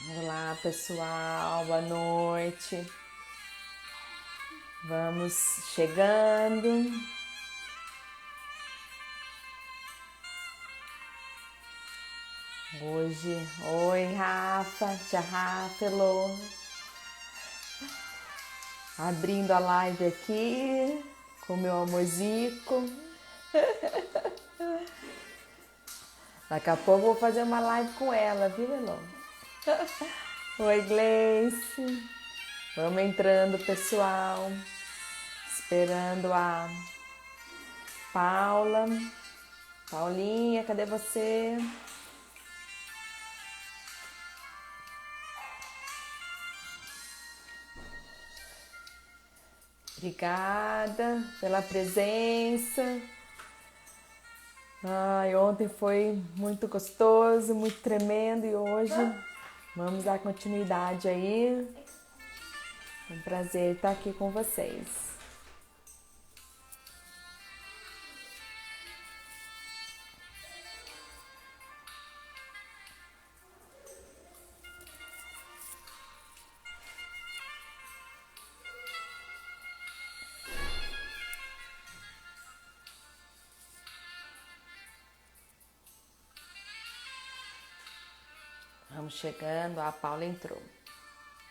Olá, pessoal, boa noite. Vamos chegando. Hoje, oi Rafa, tia Rafa, Elô. Abrindo a live aqui com meu amorzico. Daqui a pouco eu vou fazer uma live com ela, viu, Elô? Oi, Gleice. Vamos entrando, pessoal. Esperando a Paula. Paulinha, cadê você? Obrigada pela presença. Ai, ontem foi muito gostoso, muito tremendo e hoje vamos dar continuidade aí. É um prazer estar aqui com vocês. Vamos chegando, a Paula entrou.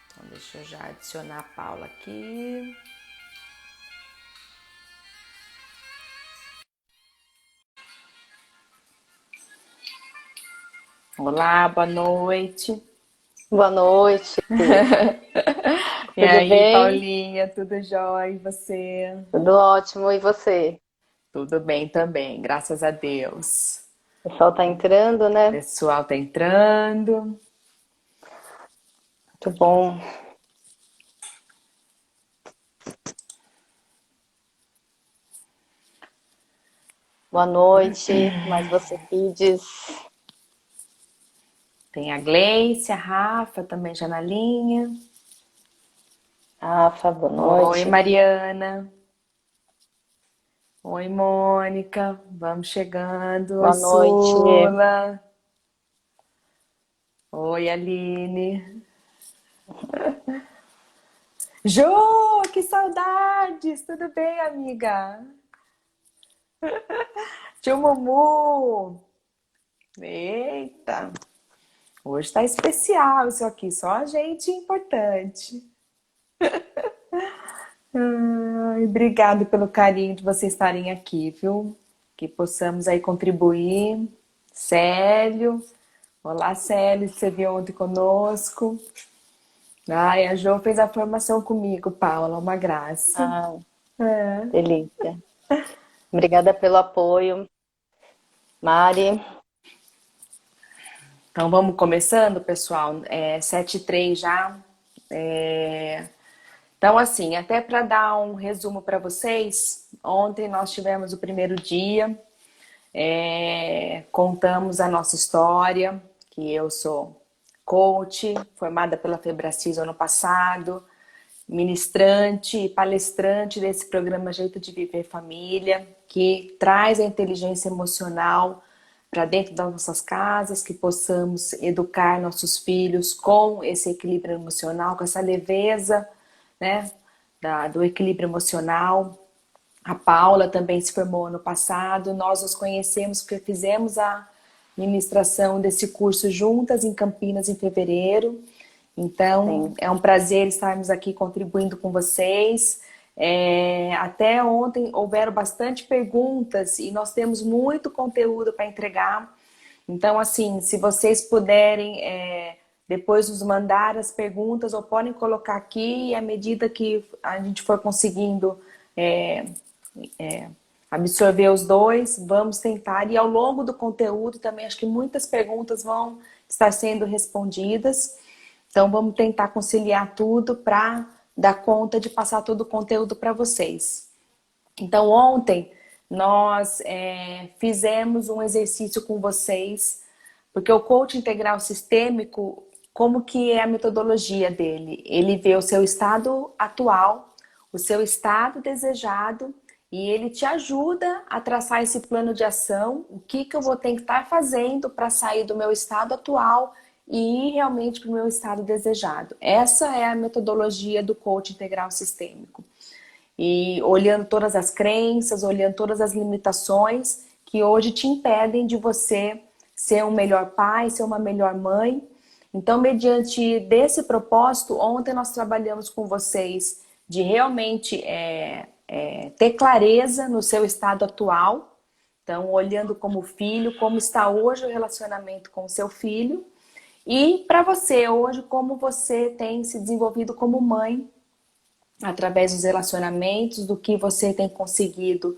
Então deixa eu já adicionar a Paula aqui. Olá, boa noite. Boa noite, E tudo aí, bem? Paulinha, tudo jóia? E você? Tudo ótimo, e você? Tudo bem também, graças a Deus. O pessoal tá entrando, O né? pessoal tá entrando. Muito bom. Boa noite, mais você Kids. Tem a Gleice, a Rafa também já na linha. Rafa, boa Oi, noite. Mariana. Oi, Mônica. Vamos chegando. Oi, Boa noite. Sula. Oi, Aline. Jô, que saudades! Tudo bem, amiga? Tio Mumu. Eita, hoje tá especial isso aqui, só gente importante. Ai, obrigado pelo carinho de vocês estarem aqui, viu? Que possamos aí contribuir. Célio. Olá, Célio, você veio ontem conosco. Ai, a Jo fez a formação comigo, Paula, uma graça. Ah, É. delícia. Obrigada pelo apoio, Mari. Então vamos começando, pessoal. 7:03 já. É, Então, assim, até para dar um resumo para vocês, ontem nós tivemos o primeiro dia. Contamos a nossa história, que eu sou coach, formada pela Febracis ano passado, ministrante e palestrante desse programa Jeito de Viver Família, que traz a inteligência emocional para dentro das nossas casas, que possamos educar nossos filhos com esse equilíbrio emocional, com essa leveza, né, do equilíbrio emocional. A Paula também se formou ano passado. Nós nos conhecemos porque fizemos a ministração desse curso juntas em Campinas em fevereiro. Então, Sim. é um prazer estarmos aqui contribuindo com vocês. Até ontem houveram bastante perguntas e nós temos muito conteúdo para entregar. Então, assim, se vocês puderem depois nos mandar as perguntas ou podem colocar aqui e à medida que a gente for conseguindo é, absorver os dois, vamos tentar. E ao longo do conteúdo também acho que muitas perguntas vão estar sendo respondidas. Então vamos tentar conciliar tudo para dar conta de passar todo o conteúdo para vocês. Então ontem nós fizemos um exercício com vocês, porque o coach integral sistêmico, como que é a metodologia dele? Ele vê o seu estado atual, o seu estado desejado e ele te ajuda a traçar esse plano de ação, o que eu vou ter que estar fazendo para sair do meu estado atual e ir realmente para o meu estado desejado. Essa é a metodologia do coach integral sistêmico. E olhando todas as crenças, olhando todas as limitações que hoje te impedem de você ser um melhor pai, ser uma melhor mãe. Então, mediante desse propósito, ontem nós trabalhamos com vocês de realmente ter clareza no seu estado atual. Então, olhando como filho, como está hoje o relacionamento com o seu filho. E para você hoje, como você tem se desenvolvido como mãe, através dos relacionamentos, do que você tem conseguido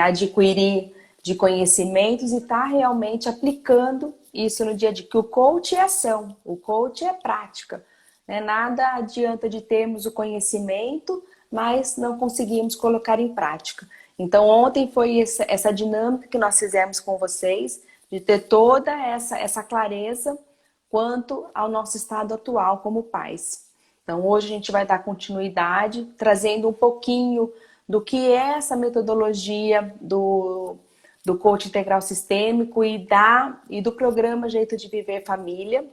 adquirir de conhecimentos e está realmente aplicando isso no dia a dia. Que o coach é ação, o coach é prática. Né? Nada adianta de termos o conhecimento, mas não conseguimos colocar em prática. Então, ontem foi essa dinâmica que nós fizemos com vocês, de ter toda essa clareza quanto ao nosso estado atual como pais. Então, hoje a gente vai dar continuidade, trazendo um pouquinho do que é essa metodologia do coach integral sistêmico e do programa Jeito de Viver Família,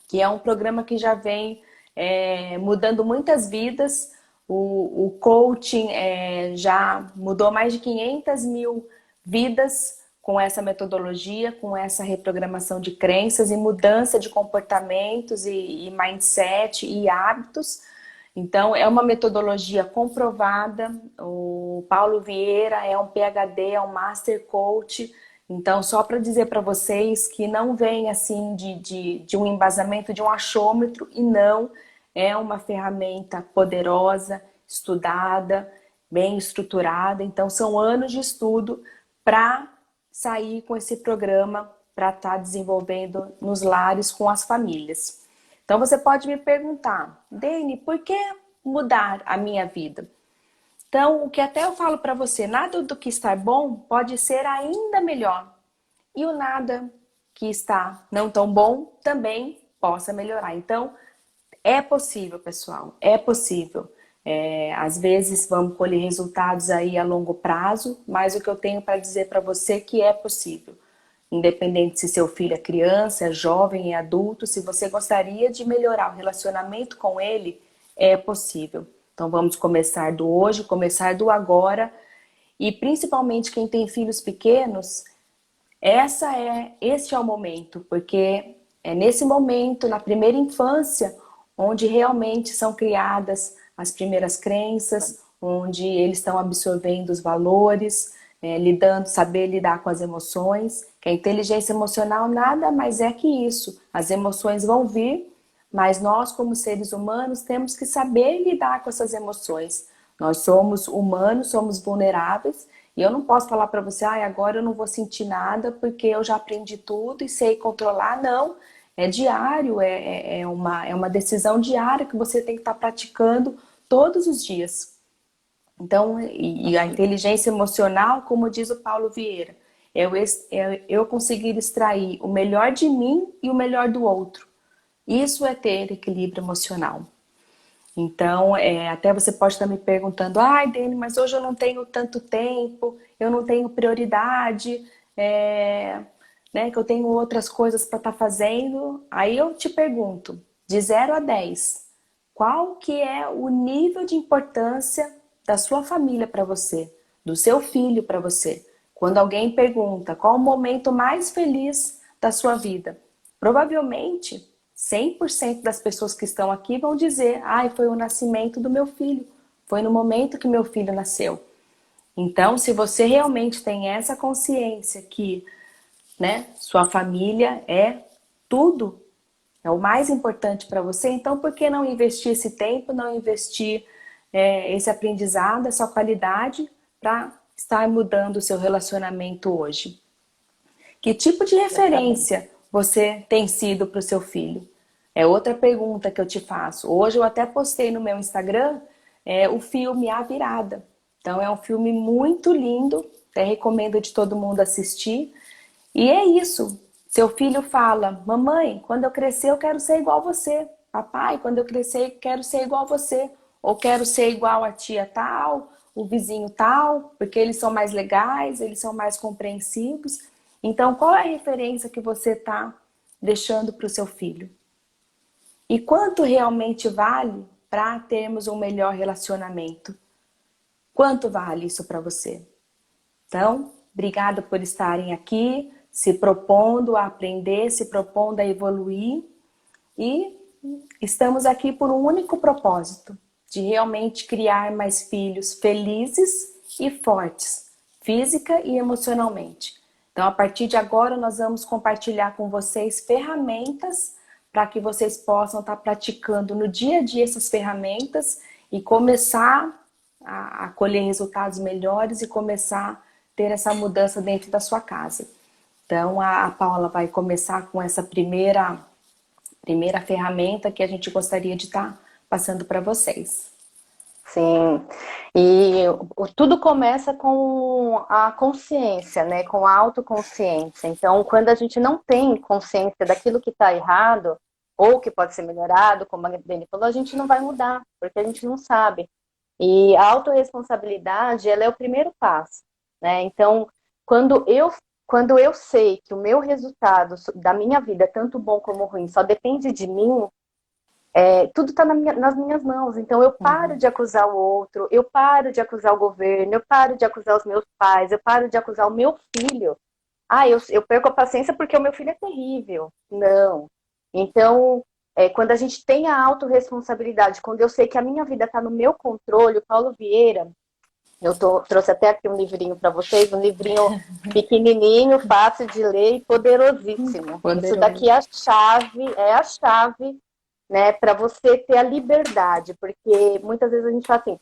que é um programa que já vem mudando muitas vidas. O coaching já mudou mais de 500 mil vidas com essa metodologia, com essa reprogramação de crenças e mudança de comportamentos e mindset e hábitos. Então, é uma metodologia comprovada. O Paulo Vieira é um PhD, é um Master Coach. Então, só para dizer para vocês que não vem assim de um embasamento, de um achômetro, e não é uma ferramenta poderosa, estudada, bem estruturada. Então, são anos de estudo para sair com esse programa para estar desenvolvendo nos lares com as famílias. Então você pode me perguntar, Dani, por que mudar a minha vida? Então, o que até eu falo para você, nada do que está bom pode ser ainda melhor. E o nada que está não tão bom também possa melhorar. Então, é possível, pessoal, é possível. Às vezes vamos colher resultados aí a longo prazo, mas o que eu tenho para dizer para você é que é possível. Independente se seu filho é criança, é jovem, é adulto, se você gostaria de melhorar o relacionamento com ele, é possível. Então vamos começar do hoje, começar do agora, e principalmente quem tem filhos pequenos, este é o momento, porque é nesse momento, na primeira infância, onde realmente são criadas as primeiras crenças, onde eles estão absorvendo os valores, saber lidar com as emoções, que a inteligência emocional nada mais é que isso. As emoções vão vir, mas nós, como seres humanos, temos que saber lidar com essas emoções. Nós somos humanos, somos vulneráveis, e eu não posso falar para você, agora eu não vou sentir nada porque eu já aprendi tudo e sei controlar. Não, é diário, é uma decisão diária que você tem que estar praticando todos os dias. Então, e a inteligência emocional, como diz o Paulo Vieira, eu conseguir extrair o melhor de mim e o melhor do outro. Isso é ter equilíbrio emocional. Então, até você pode estar me perguntando, Dani, mas hoje eu não tenho tanto tempo, eu não tenho prioridade, né, que eu tenho outras coisas para estar fazendo. Aí eu te pergunto, de 0 a 10, qual que é o nível de importância da sua família para você, do seu filho para você? Quando alguém pergunta qual o momento mais feliz da sua vida, provavelmente 100% das pessoas que estão aqui vão dizer, foi o nascimento do meu filho, foi no momento que meu filho nasceu. Então, se você realmente tem essa consciência que, né, sua família é tudo, é o mais importante para você, então por que não investir esse tempo, não investir esse aprendizado, essa qualidade para estar mudando o seu relacionamento hoje? Que tipo de referência você tem sido para o seu filho? É outra pergunta que eu te faço. Hoje eu até postei no meu Instagram o filme A Virada. Então é um filme muito lindo, até recomendo de todo mundo assistir. E é isso. Seu filho fala, mamãe, quando eu crescer eu quero ser igual a você. Papai, quando eu crescer eu quero ser igual a você. Ou quero ser igual a tia tal, o vizinho tal, porque eles são mais legais, eles são mais compreensivos. Então, qual é a referência que você está deixando para o seu filho? E quanto realmente vale para termos um melhor relacionamento? Quanto vale isso para você? Então, obrigada por estarem aqui, se propondo a aprender, se propondo a evoluir. E estamos aqui por um único propósito, de realmente criar mais filhos felizes e fortes, física e emocionalmente. Então, a partir de agora, nós vamos compartilhar com vocês ferramentas para que vocês possam estar praticando no dia a dia essas ferramentas e começar a colher resultados melhores e começar a ter essa mudança dentro da sua casa. Então, a Paula vai começar com essa primeira ferramenta que a gente gostaria de estar passando para vocês. Sim, e tudo começa com a consciência, né? Com a autoconsciência. Então, quando a gente não tem consciência daquilo que está errado, ou que pode ser melhorado, como a Dani falou, a gente não vai mudar, porque a gente não sabe. E a autorresponsabilidade, ela é o primeiro passo, né? Então, quando eu sei que o meu resultado da minha vida, tanto bom como ruim, só depende de mim, tudo está nas minhas mãos. Então, eu paro de acusar o outro, eu paro de acusar o governo, eu paro de acusar os meus pais, eu paro de acusar o meu filho. Ah, eu perco a paciência porque o meu filho é terrível. Não. Então, quando a gente tem a autorresponsabilidade, quando eu sei que a minha vida está no meu controle, o Paulo Vieira, trouxe até aqui um livrinho para vocês, um livrinho pequenininho, fácil de ler e poderosíssimo. Poderoso. Isso daqui é a chave, né, para você ter a liberdade, porque muitas vezes a gente fala assim,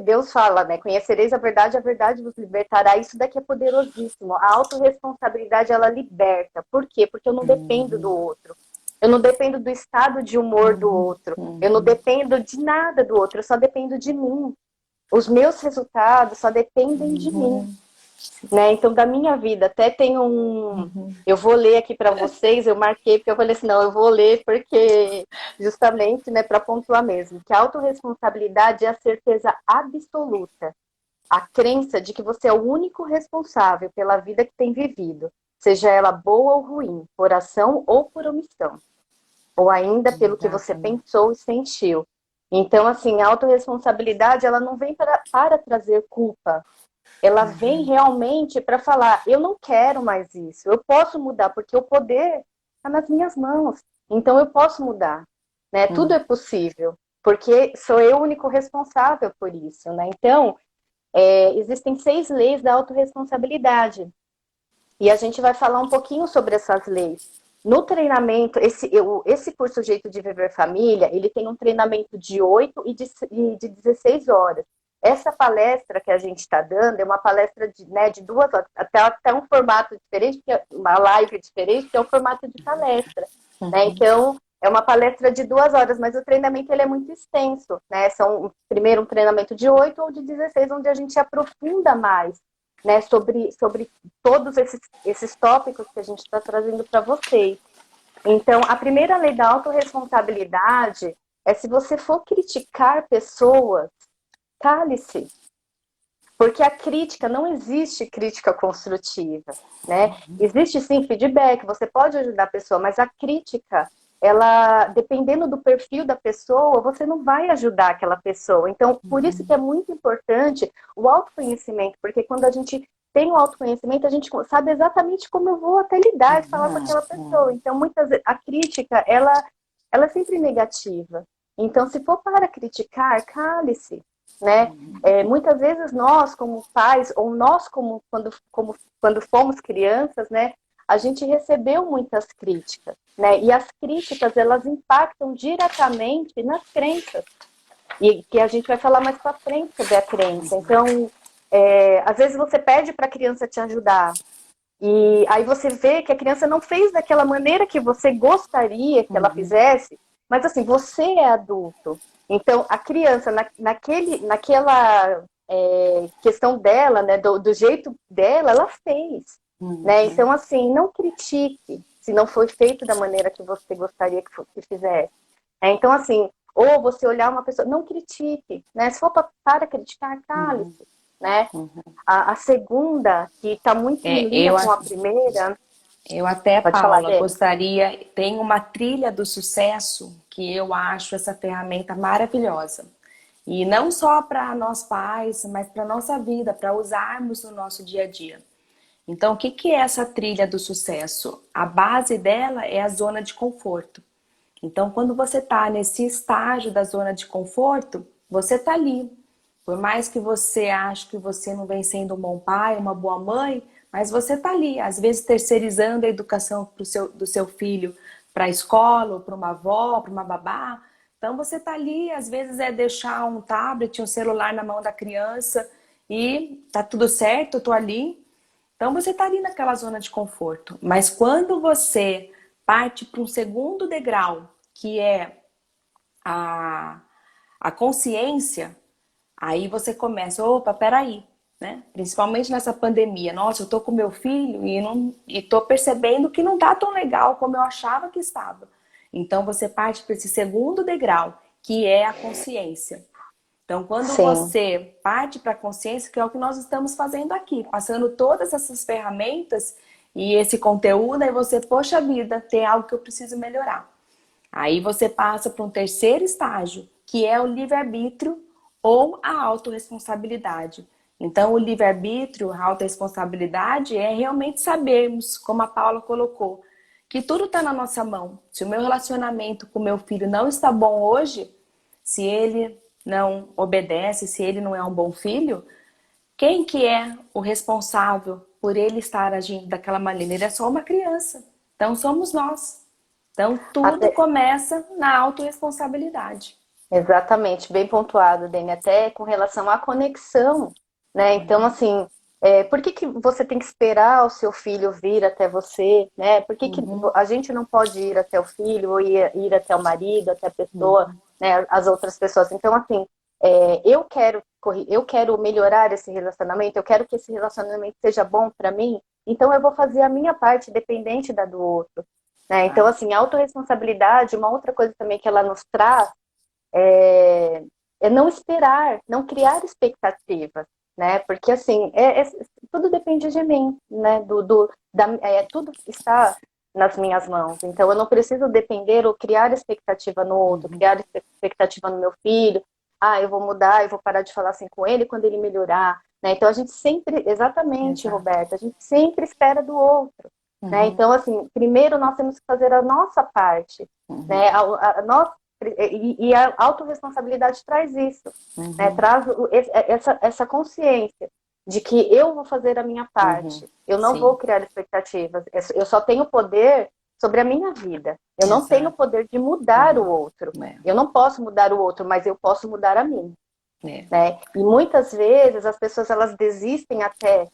Deus fala, né, conhecereis a verdade vos libertará. Isso daqui é poderosíssimo. A autorresponsabilidade, ela liberta. Por quê? Porque eu não dependo do outro. Eu não dependo do estado de humor do outro. Eu não dependo de nada do outro. Eu só dependo de mim. Os meus resultados só dependem de mim. Né? Então, da minha vida, até tem eu vou ler aqui para vocês, eu marquei, porque eu falei assim, não, eu vou ler porque, justamente, né, para pontuar mesmo, que a autorresponsabilidade é a certeza absoluta, a crença de que você é o único responsável pela vida que tem vivido, seja ela boa ou ruim, por ação ou por omissão, ou ainda pelo que você pensou e sentiu. Então, assim, a autorresponsabilidade, ela não vem para trazer culpa, ela vem realmente para falar, eu não quero mais isso, eu posso mudar, porque o poder está nas minhas mãos, então eu posso mudar, né? Tudo é possível, porque sou eu o único responsável por isso, né? Então, existem 6 leis da autorresponsabilidade, e a gente vai falar um pouquinho sobre essas leis. No treinamento, esse curso Jeito de Viver Família, ele tem um treinamento de 8 e de 16 horas. Essa palestra que a gente está dando é uma palestra de 2 horas, até um formato diferente, uma live diferente, que é o formato de palestra. Né? Então, é uma palestra de 2 horas, mas o treinamento ele é muito extenso. Né? Primeiro um treinamento de 8 ou de 16, onde a gente aprofunda mais, né, sobre todos esses tópicos que a gente está trazendo para vocês. Então, a primeira lei da autorresponsabilidade é: se você for criticar pessoas, cale-se. Porque a crítica, não existe crítica construtiva, né? Existe sim feedback, você pode ajudar a pessoa, mas a crítica, ela, dependendo do perfil da pessoa, você não vai ajudar aquela pessoa. Então, por isso que é muito importante o autoconhecimento, porque quando a gente tem o autoconhecimento, a gente sabe exatamente como eu vou até lidar e falar com aquela pessoa. Então, muitas vezes, a crítica, ela é sempre negativa. Então, se for para criticar, cale-se. Né? Muitas vezes nós, como pais, ou nós, quando fomos crianças, né, a gente recebeu muitas críticas. Né? E as críticas, elas impactam diretamente nas crenças. E que a gente vai falar mais para frente sobre a crença. Então, às vezes você pede para a criança te ajudar, e aí você vê que a criança não fez daquela maneira que você gostaria que ela fizesse, mas assim, você é adulto. Então, a criança, naquela questão dela, né, do jeito dela, ela fez. Né? Então, assim, não critique se não foi feito da maneira que você gostaria que fizesse. Então, assim, ou você olhar uma pessoa, não critique. Né? Se for para criticar, cale-se. Né? A segunda, que está muito em linha com a primeira... Eu até, Pode falar, Paula, Dani. gostaria, tem uma trilha do sucesso que eu acho essa ferramenta maravilhosa. E não só para nós pais, mas para nossa vida, para usarmos no nosso dia a dia. Então, o que que é essa trilha do sucesso? A base dela é a zona de conforto. Então, quando você está nesse estágio da zona de conforto, você está ali. Por mais que você ache que você não vem sendo um bom pai, uma boa mãe, mas você está ali, às vezes terceirizando a educação do seu filho para a escola, ou para uma avó, para uma babá. Então você está ali, às vezes é deixar um tablet, um celular na mão da criança e tá tudo certo, eu tô ali. Então você está ali naquela zona de conforto. Mas quando você parte para um segundo degrau, que é a, a consciência, aí você começa, opa, peraí, né? Principalmente nessa pandemia. Nossa, eu tô com meu filho e tô percebendo que não tá tão legal como eu achava que estava. Então você parte para esse segundo degrau, que é a consciência. Então, quando Sim, você parte para a consciência, que é o que nós estamos fazendo aqui, passando todas essas ferramentas e esse conteúdo, aí você, poxa vida, tem algo que eu preciso melhorar. Aí você passa para um terceiro estágio, que é o livre-arbítrio ou a autorresponsabilidade. Então, o livre-arbítrio, a autorresponsabilidade é realmente sabermos, como a Paula colocou, que tudo está na nossa mão. Se o meu relacionamento com meu filho não está bom hoje, se ele não obedece, se ele não é um bom filho, quem que é o responsável por ele estar agindo daquela maneira? Ele é só uma criança. Então somos nós. Então tudo até, começa na autorresponsabilidade. exatamente, bem pontuado, Dani, até com relação à conexão, né? Então, assim, por que que você tem que esperar o seu filho vir até você, né? Por que que Uhum, a gente não pode ir até o filho, ou ir até o marido, até a pessoa, uhum, né? As outras pessoas. Então, assim, eu quero melhorar esse relacionamento, eu quero que esse relacionamento seja bom para mim, então eu vou fazer a minha parte, dependente da do outro, né? Então, tá. assim, a autorresponsabilidade, uma outra coisa também que ela nos traz é, é não esperar, não criar expectativas, né? Porque assim, tudo depende de mim, né? Tudo está nas minhas mãos. Então eu não preciso depender ou criar expectativa no outro, Uhum, criar expectativa no meu filho. Ah, eu vou mudar, eu vou parar de falar assim com ele quando ele melhorar, né? Então a gente sempre, exatamente, exato. Roberta, a gente sempre espera do outro. Né? Uhum, Então, assim, primeiro nós temos que fazer a nossa parte, uhum, né? Nós e a autorresponsabilidade traz isso, né? uhum, Traz essa consciência de que eu vou fazer a minha uhum. parte, eu não vou Sim, criar expectativas, eu só tenho poder sobre a minha vida, eu não tenho exato. poder de mudar o Uhum. outro, É, eu não posso mudar o outro, mas eu posso mudar a mim, é. né? E muitas vezes as pessoas elas desistem até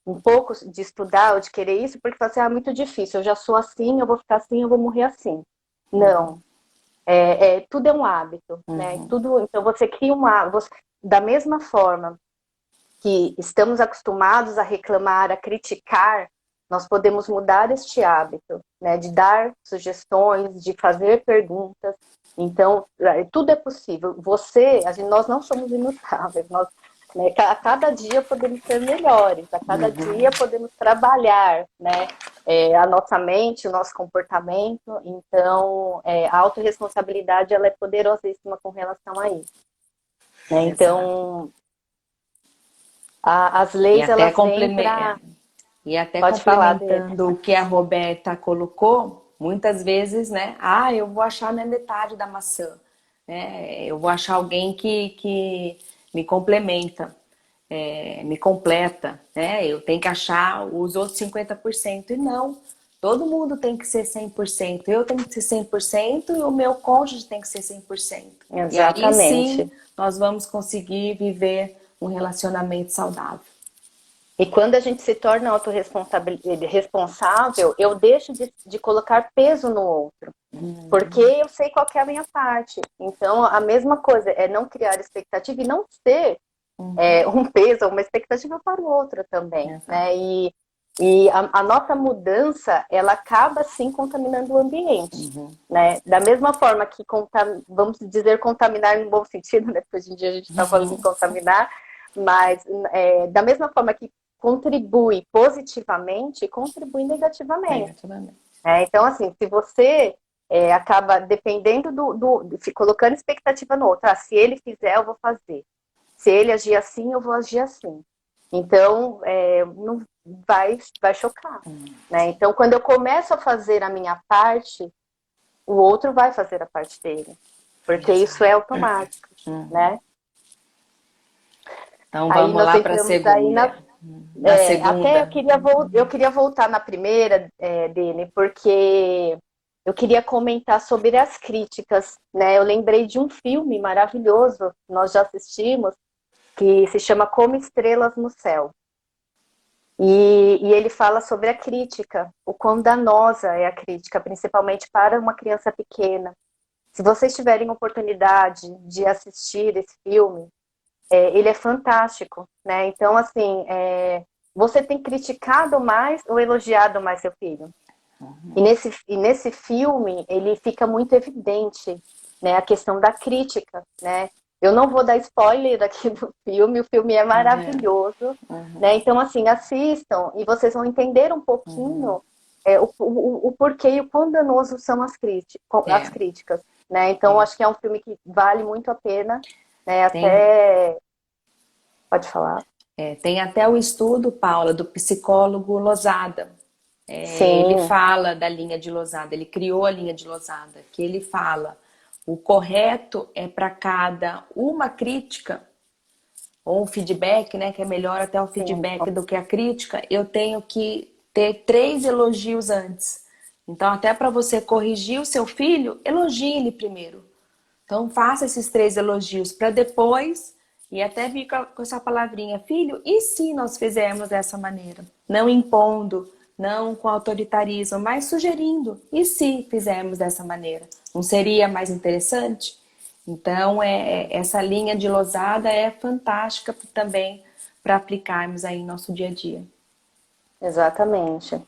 um pouco de estudar ou de querer isso, porque falam assim, ah, é muito difícil, eu já sou assim, eu vou ficar assim, eu vou morrer assim. Uhum, Não, tudo é um hábito, né? uhum, Tudo, então você cria um hábito. Da mesma forma que estamos acostumados a reclamar, a criticar, nós podemos mudar este hábito, né? De dar sugestões, de fazer perguntas. Então, tudo é possível. Nós não somos imutáveis. Nós, né, a cada dia podemos ser melhores. A cada uhum. dia podemos trabalhar, né? A nossa mente, o nosso comportamento. Então, a autorresponsabilidade ela é poderosíssima com relação a isso. Né? Exato. Então, as E leis até, elas vêm para. e até Pode falar dele. complementando o que a Roberta colocou, muitas vezes, né? Ah, eu vou achar minha metade da maçã, né? Eu vou achar alguém que me complementa, me completa, né? Eu tenho que achar os outros 50%. E não, todo mundo tem que ser 100%. Eu tenho que ser 100% e o meu cônjuge tem que ser 100%. E aí sim, Exatamente. nós vamos conseguir viver um relacionamento saudável. E quando a gente se torna responsável, eu deixo de colocar peso no outro. Porque eu sei qual que é a minha parte. Então, a mesma coisa é não criar expectativa e não ser Uhum. um peso, uma expectativa para o outro também, Exato. né? E a nossa mudança, ela acaba, sim, contaminando o ambiente, Uhum. né? Da mesma forma que, vamos dizer, contaminar no bom sentido, né? Porque hoje em dia a gente está falando em Uhum. contaminar, mas da mesma forma que contribui positivamente, contribui negativamente. Negativamente. Então, assim, se você acaba dependendo colocando expectativa no outro, se ele fizer, eu vou fazer. Se ele agir assim, eu vou agir assim. Então, não vai chocar. Né? Então, quando eu começo a fazer a minha parte, o outro vai fazer a parte dele. Porque isso é automático. Né? Então, Aí vamos nós lá para a entramos aí segunda. Na até segunda. eu queria voltar na primeira, dele, porque eu queria comentar sobre as críticas, né? Eu lembrei de um filme maravilhoso, nós já assistimos, que se chama Como Estrelas no Céu. E ele fala sobre a crítica, o quão danosa é a crítica, principalmente para uma criança pequena. Se vocês tiverem oportunidade de assistir esse filme, ele é fantástico, né? Então, assim, você tem criticado mais ou elogiado mais seu filho? E nesse filme, ele fica muito evidente, né, a questão da crítica, né? Eu não vou dar spoiler aqui do filme, o filme é maravilhoso, né? Então, assim, assistam e vocês vão entender um pouquinho o porquê e o quão danoso são as críticas, né? Então, acho que é um filme que vale muito a pena, né? Até... Pode falar. Tem até o estudo, Paula, do psicólogo Losada. Ele Sim. fala da linha de Losada, ele criou a linha de Losada, que ele fala, o correto é para cada uma crítica, ou um feedback, né, que é melhor até o feedback do que a crítica, eu tenho que ter 3 elogios antes. Então, até para você corrigir o seu filho, elogie ele primeiro. Então, faça esses 3 elogios para depois, e até vir com essa palavrinha, filho, e se nós fizermos dessa maneira? Não impondo, não com autoritarismo, mas sugerindo, e se fizermos dessa maneira? Não seria mais interessante? Então, essa linha de Losada é fantástica também para aplicarmos aí no nosso dia a dia. Exatamente.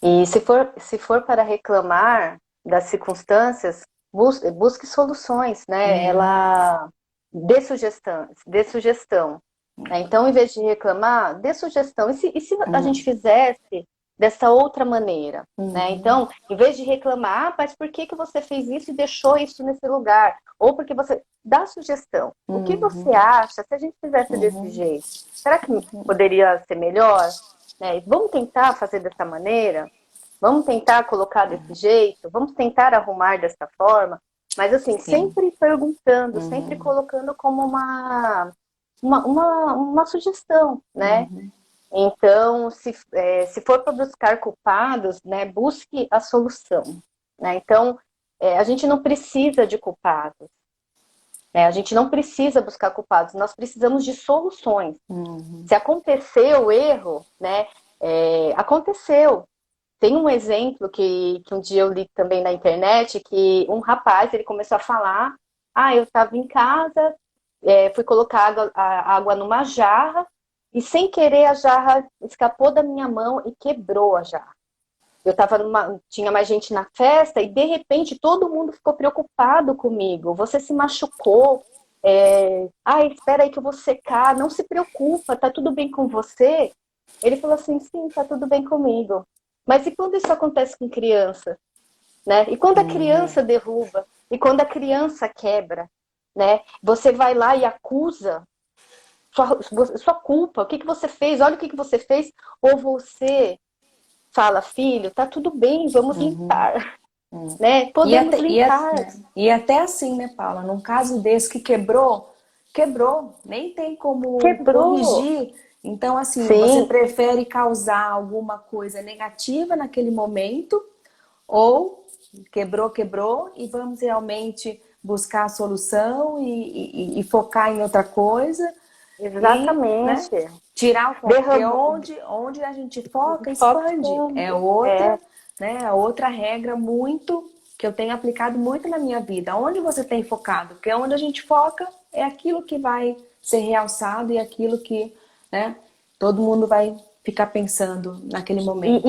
E se for para reclamar das circunstâncias, busque soluções, né? Ela dê sugestão. Né? Então, em vez de reclamar, dê sugestão. E se a gente fizesse dessa outra maneira? Né? Então, em vez de reclamar, mas por que você fez isso e deixou isso nesse lugar? Ou porque você... Dá sugestão. O que você acha se a gente fizesse desse jeito? Será que poderia ser melhor? Né? Vamos tentar fazer dessa maneira? Vamos tentar colocar desse jeito? Vamos tentar arrumar dessa forma? Mas assim, sempre perguntando, sempre colocando como uma sugestão, né? Então, se for para buscar culpados, né, busque a solução. Né? Então, a gente não precisa de culpados. Né? A gente não precisa buscar culpados, nós precisamos de soluções. Se aconteceu o erro, né, aconteceu. Tem um exemplo que um dia eu li também na internet, que um rapaz, ele começou a falar, eu estava em casa, fui colocar água numa jarra, e sem querer a jarra escapou da minha mão e quebrou a jarra. Tinha mais gente na festa e de repente todo mundo ficou preocupado comigo. Você se machucou? Espera aí que eu vou secar. Não se preocupa, tá tudo bem com você? Ele falou assim, sim, tá tudo bem comigo. Mas e quando isso acontece com criança? Né? E quando a criança derruba? E quando a criança quebra? Né? Você vai lá e acusa sua culpa. O que você fez? Olha o que você fez. Ou você fala, filho, tá tudo bem, vamos limpar. Né? Podemos limpar. E até assim, né, Paula? Num caso desse que quebrou, nem tem como corrigir. Então, assim, você prefere causar alguma coisa negativa naquele momento ou quebrou e vamos realmente buscar a solução e focar em outra coisa. Exatamente. E, né, tirar o foco, porque onde a gente foca, expande. É outra regra muito que eu tenho aplicado muito na minha vida. Onde você tem focado? Porque onde a gente foca é aquilo que vai ser realçado e aquilo que, né, todo mundo vai ficar pensando naquele momento.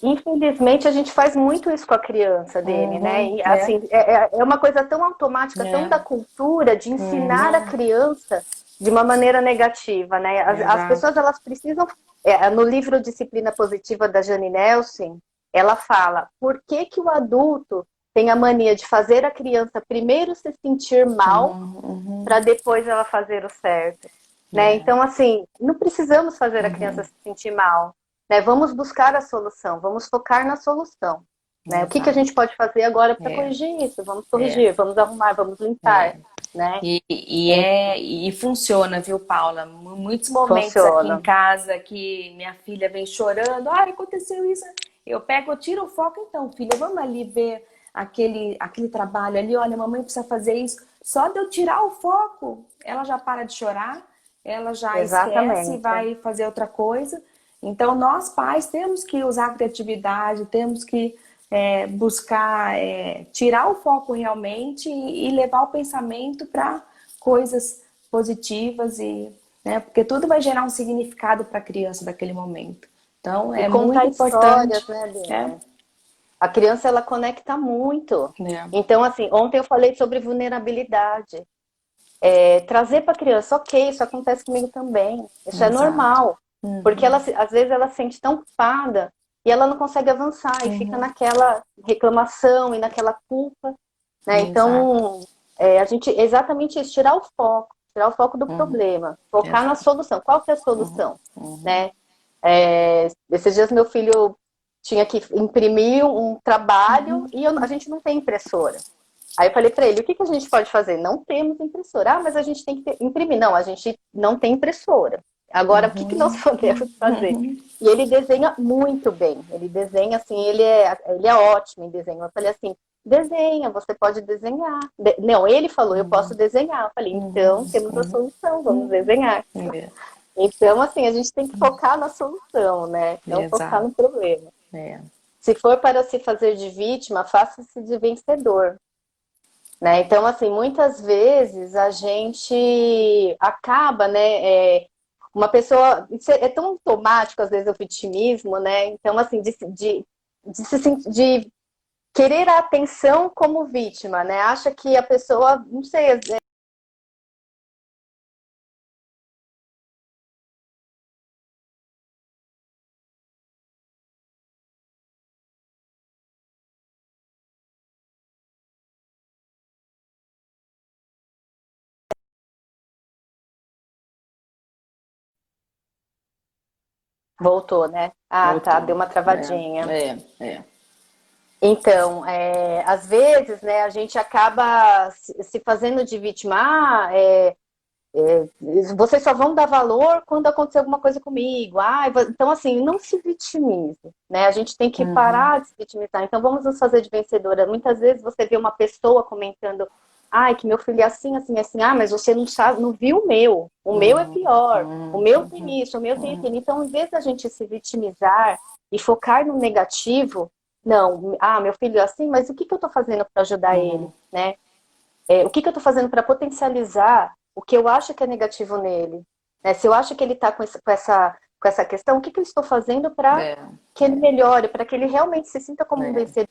Infelizmente, a gente faz muito isso com a criança dele, né? E, assim, é uma coisa tão automática, tão da cultura de ensinar a criança de uma maneira negativa, né? As pessoas, elas precisam no livro Disciplina Positiva da Jane Nelson, ela fala por que que o adulto tem a mania de fazer a criança primeiro se sentir mal para depois ela fazer o certo. Né? Então, assim, não precisamos fazer a criança se sentir mal. Né? Vamos buscar a solução, vamos focar na solução. Né? O que que a gente pode fazer agora para corrigir isso? Vamos corrigir, vamos arrumar, vamos limpar. Né? E funciona, viu, Paula? Muitos momentos aqui em casa que minha filha vem chorando, aconteceu isso. Eu tiro o foco, então, filha, vamos ali ver aquele trabalho ali, olha, mamãe precisa fazer isso. Só de eu tirar o foco, ela já para de chorar, ela já esquece e vai fazer outra coisa. Então, nós pais temos que usar a criatividade, temos que buscar tirar o foco realmente e levar o pensamento para coisas positivas, né, porque tudo vai gerar um significado para a criança daquele momento. Então, é muito importante. Histórias, né, a criança, ela conecta muito. Então, assim, ontem eu falei sobre vulnerabilidade. Trazer para a criança, ok, isso acontece comigo também. Isso é normal. Porque ela, às vezes ela se sente tão culpada e ela não consegue avançar e fica naquela reclamação e naquela culpa. Né? Então, a gente, exatamente isso, tirar o foco do problema, focar na solução. Qual que é a solução? Né? Esses dias meu filho tinha que imprimir um trabalho e a gente não tem impressora. Aí eu falei para ele, o que a gente pode fazer? Não temos impressora. Mas a gente tem que imprimir. Não, a gente não tem impressora. Agora, o que nós podemos fazer? E ele desenha muito bem. Ele desenha, assim, ele é ótimo em desenho. Eu falei assim, desenha, você pode desenhar. Não, ele falou, eu posso desenhar. Eu falei, então, temos a solução, vamos desenhar. Então, assim, a gente tem que focar na solução, né? Não focar no problema. Se for para se fazer de vítima, faça-se de vencedor. Né? Então, assim, muitas vezes a gente acaba, né? Uma pessoa, é tão automático às vezes o vitimismo, né? Então, assim, de querer a atenção como vítima, né? Acha que a pessoa, não sei, voltou, né? Voltou. Tá, deu uma travadinha. Então, às vezes, né, a gente acaba se fazendo de vítima. Vocês só vão dar valor quando acontecer alguma coisa comigo. Então, assim, não se vitimize, né? A gente tem que parar de se vitimizar. Então, vamos nos fazer de vencedora. Muitas vezes você vê uma pessoa comentando, que meu filho é assim, assim, assim. Mas você não sabe, não viu o meu. O meu é pior. O meu tem isso, o meu tem aquilo. Então, em vez da gente se vitimizar e focar no negativo, não, meu filho é assim, mas o que eu estou fazendo para ajudar ele, né? O que eu estou fazendo para potencializar o que eu acho que é negativo nele? Né? Se eu acho que ele está com essa questão, o que eu estou fazendo para que ele melhore, para que ele realmente se sinta como um vencedor?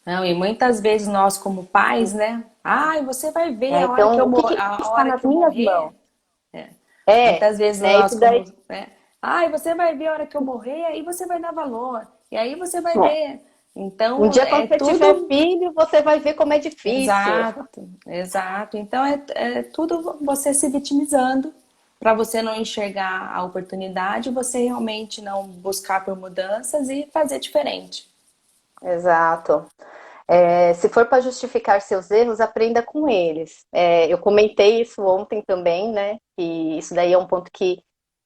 Não, e muitas vezes nós como pais, né? Você vai ver a hora então, que eu o que está nas minhas mãos? Muitas vezes né? nós como... você vai ver a hora que eu morrer e você vai dar valor. E aí você vai ver... Então, um dia quando você tiver filho, você vai ver como é difícil. Exato. Então, é tudo você se vitimizando para você não enxergar a oportunidade, você realmente não buscar por mudanças e fazer diferente. Exato. Se for para justificar seus erros, aprenda com eles. Eu comentei isso ontem também, né? E isso daí é um ponto que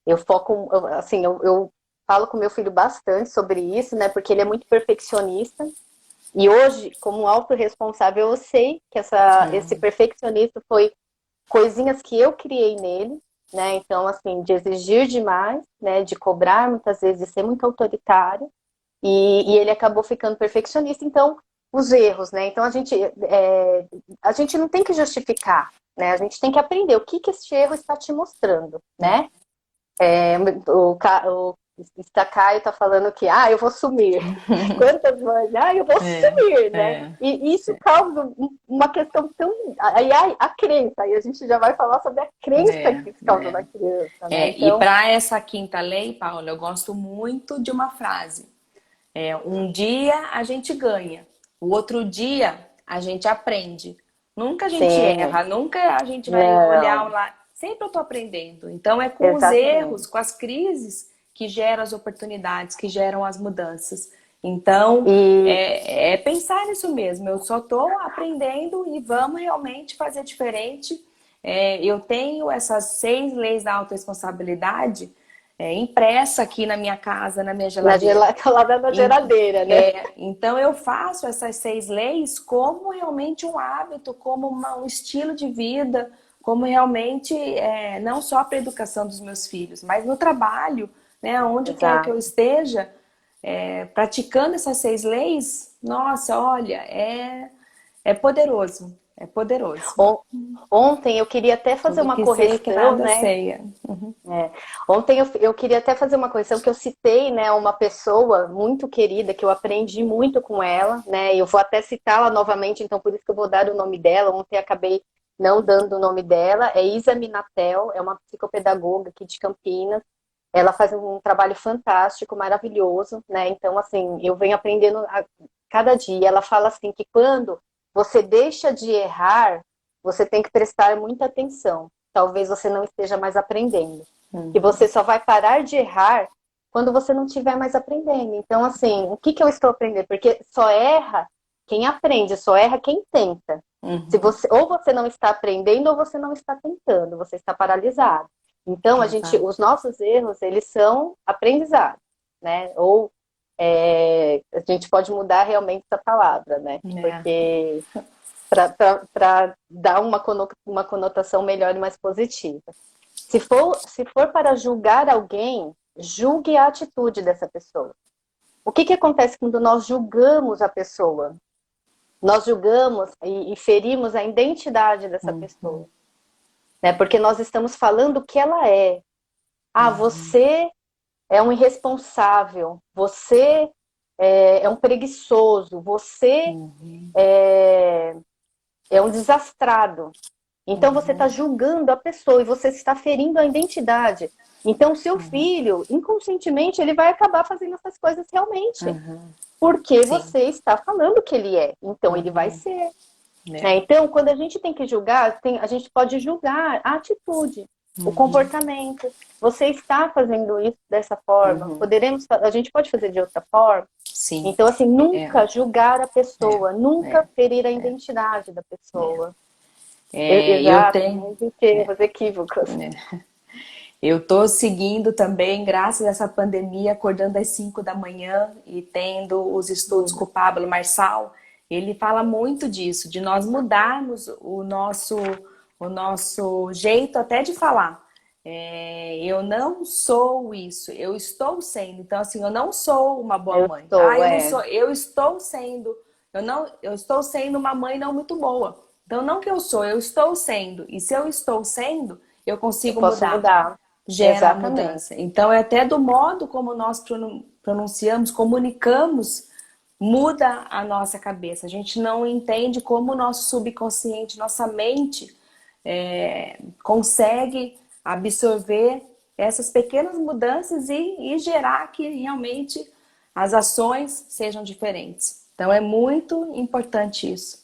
eu foco, assim, eu falo com meu filho bastante sobre isso, né? Porque ele é muito perfeccionista. E hoje, como autorresponsável, eu sei que esse perfeccionista foi coisinhas que eu criei nele, né? Então, assim, de exigir demais, né? De cobrar muitas vezes, de ser muito autoritário. E ele acabou ficando perfeccionista. Então, os erros, né? Então, a gente não tem que justificar, né? A gente tem que aprender o que esse erro está te mostrando, né? está Caio tá falando que, eu vou sumir. Quantas mães, eu vou sumir, né? E isso causa uma questão tão... Aí a crença, aí a gente já vai falar sobre a crença que isso causa na criança, né? E Então, para essa quinta lei, Paula, eu gosto muito de uma frase. Um dia a gente ganha, o outro dia a gente aprende. Nunca a gente sim, erra, nunca a gente vai olhar não, lá. Sempre eu tô aprendendo. Então é com os exatamente. erros, com as crises que geram as oportunidades, que geram as mudanças. Então E é pensar nisso mesmo. Eu só tô aprendendo e vamos realmente fazer diferente. Eu tenho essas 6 leis da autorresponsabilidade impressa aqui na minha casa, na minha geladeira. colada na geladeira, né? Então eu faço essas 6 leis como realmente um hábito, como um estilo de vida, como realmente não só para a educação dos meus filhos, mas no trabalho, né, onde quer que eu Exato. esteja, praticando essas 6 leis, nossa, olha, é poderoso, é poderoso. On- Ontem eu queria até fazer Tudo uma que sei que correção, nada né? ceia. Uhum. Ontem eu queria até fazer uma correção, que eu citei, né, uma pessoa muito querida, que eu aprendi muito com ela, né? Eu vou até citá-la novamente, então por isso que eu vou dar o nome dela. Ontem acabei não dando o nome dela. É Isa Minatel, é uma psicopedagoga aqui de Campinas. Ela faz um trabalho fantástico, maravilhoso, né? Então, assim, eu venho aprendendo a cada dia. Ela fala assim que quando você deixa de errar, você tem que prestar muita atenção. Talvez você não esteja mais aprendendo. Que você só vai parar de errar quando você não estiver mais aprendendo. Então, assim, o que eu estou aprendendo? Porque só erra quem aprende, só erra quem tenta. Se Uhum. você, ou você não está aprendendo ou você não está tentando, você está paralisado. Então, Exato. os nossos erros, eles são aprendizados, né? Ou a gente pode mudar realmente essa palavra, né? Porque para dar uma conotação melhor e mais positiva. Se for para julgar alguém, julgue a atitude dessa pessoa. O que acontece quando nós julgamos a pessoa? Nós julgamos e ferimos a identidade dessa pessoa, né? Porque nós estamos falando o que ela é. Você é um irresponsável, você é um preguiçoso, você é um desastrado. Então você está julgando a pessoa e você está ferindo a identidade. Então seu filho, inconscientemente, ele vai acabar fazendo essas coisas realmente. Porque Sim. você está falando que ele é. Então ele vai ser. É. Então, quando a gente tem que julgar, a gente pode julgar a atitude, o comportamento. Você está fazendo isso dessa forma? A gente pode fazer de outra forma? Sim. Então, assim, É. nunca julgar a É. pessoa, nunca É. ferir a identidade da pessoa. Eu Exato, tenho. muitos erros, equívocos. Eu tô seguindo também, graças a essa pandemia, acordando às 5 da manhã e tendo os estudos com o Pablo Marçal. Ele fala muito disso, de nós mudarmos o nosso jeito até de falar. Eu não sou isso, eu estou sendo. Então, assim, eu não sou uma boa Eu mãe. sou, Eu não sou, eu estou sendo, eu estou sendo uma mãe não muito boa. Então, não que eu sou, eu estou sendo. E se eu estou sendo, eu eu consigo posso mudar, mudar. gera a Exatamente. mudança. Então, é até do modo como nós pronunciamos, comunicamos, muda a nossa cabeça. A gente não entende como o nosso subconsciente, nossa mente consegue absorver essas pequenas mudanças e gerar que realmente as ações sejam diferentes. Então, é muito importante isso.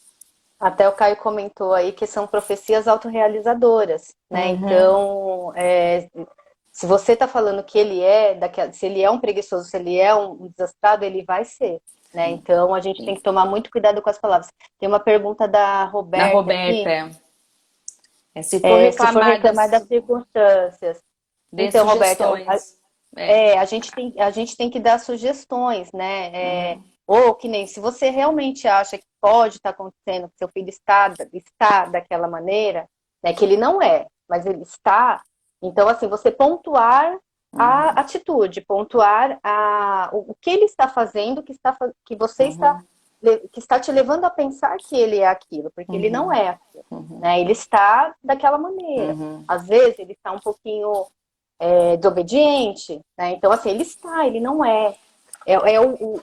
Até o Caio comentou aí que são profecias autorrealizadoras, né? Então, se você está falando que ele se ele é um preguiçoso, se ele é um desastrado, ele vai ser, né? Então, a gente tem que tomar muito cuidado com as palavras. Tem uma pergunta da Na Roberta Roberta, aqui, se for se for reclamar reclamar das circunstâncias. de Então, Roberta, sugestões, a gente tem que dar sugestões, né? Ou que nem se você realmente acha que pode estar acontecendo, que seu filho está daquela maneira, né? Que ele não é, mas ele está. Então, assim, você pontuar a atitude, pontuar o que ele está fazendo, que você está, que está te levando a pensar que ele é aquilo, porque ele não é aquilo, né? Ele está daquela maneira. Às vezes ele está um pouquinho desobediente, né? Então, assim, ele está, ele não é.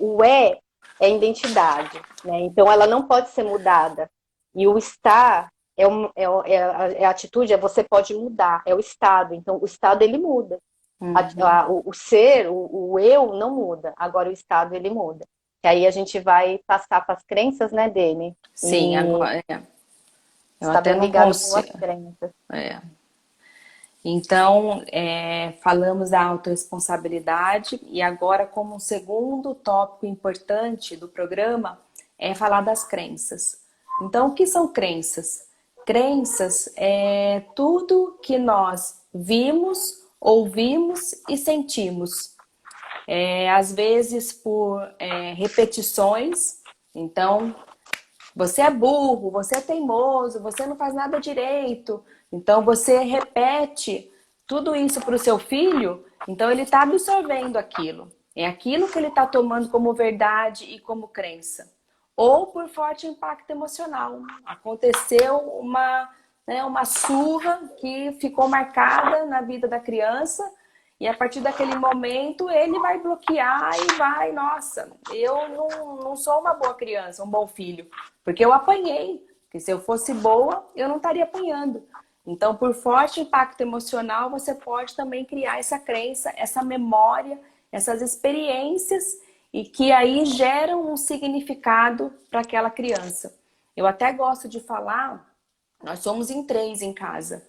O é identidade, né? Então, ela não pode ser mudada. E o estar a atitude, você pode mudar, é o estado. Então, o estado, ele muda. Uhum. O ser, o eu, não muda. Agora, o estado, ele muda. E aí a gente vai passar para as crenças, né, dele. Sim, E agora eu está até bem não ligado com as consigo. crenças. É. Então, falamos da autorresponsabilidade e agora, como um segundo tópico importante do programa, é falar das crenças. Então, o que são crenças? Crenças é tudo que nós vimos, ouvimos e sentimos. Às vezes por repetições. Então, você é burro, você é teimoso, você não faz nada direito. Então você repete tudo isso para o seu filho, então ele está absorvendo aquilo. É aquilo que ele está tomando como verdade e como crença. Ou por forte impacto emocional. Aconteceu uma surra que ficou marcada na vida da criança e a partir daquele momento ele vai bloquear e vai, nossa, eu não sou uma boa criança, um bom filho, porque eu apanhei. Porque se eu fosse boa, eu não estaria apanhando. Então, por forte impacto emocional, você pode também criar essa crença, essa memória, essas experiências e que aí geram um significado para aquela criança. Eu até gosto de falar, nós somos em 3 em casa.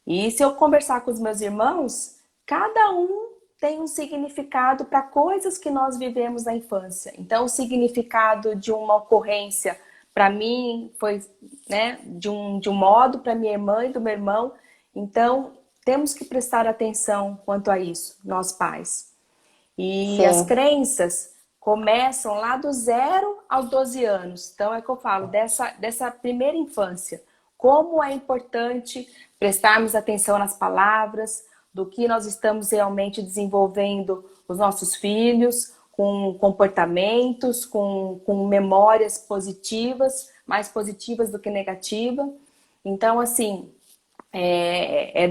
E se eu conversar com os meus irmãos, cada um tem um significado para coisas que nós vivemos na infância. Então, o significado de uma ocorrência para mim foi, né, de um modo, para minha irmã e do meu irmão. Então, temos que prestar atenção quanto a isso, nós pais. E as Sim. crenças começam lá do 0 aos 12 anos. Então, é que eu falo dessa primeira infância. Como é importante prestarmos atenção nas palavras, do que nós estamos realmente desenvolvendo os nossos filhos, com comportamentos, com memórias positivas, mais positivas do que negativas. Então, assim,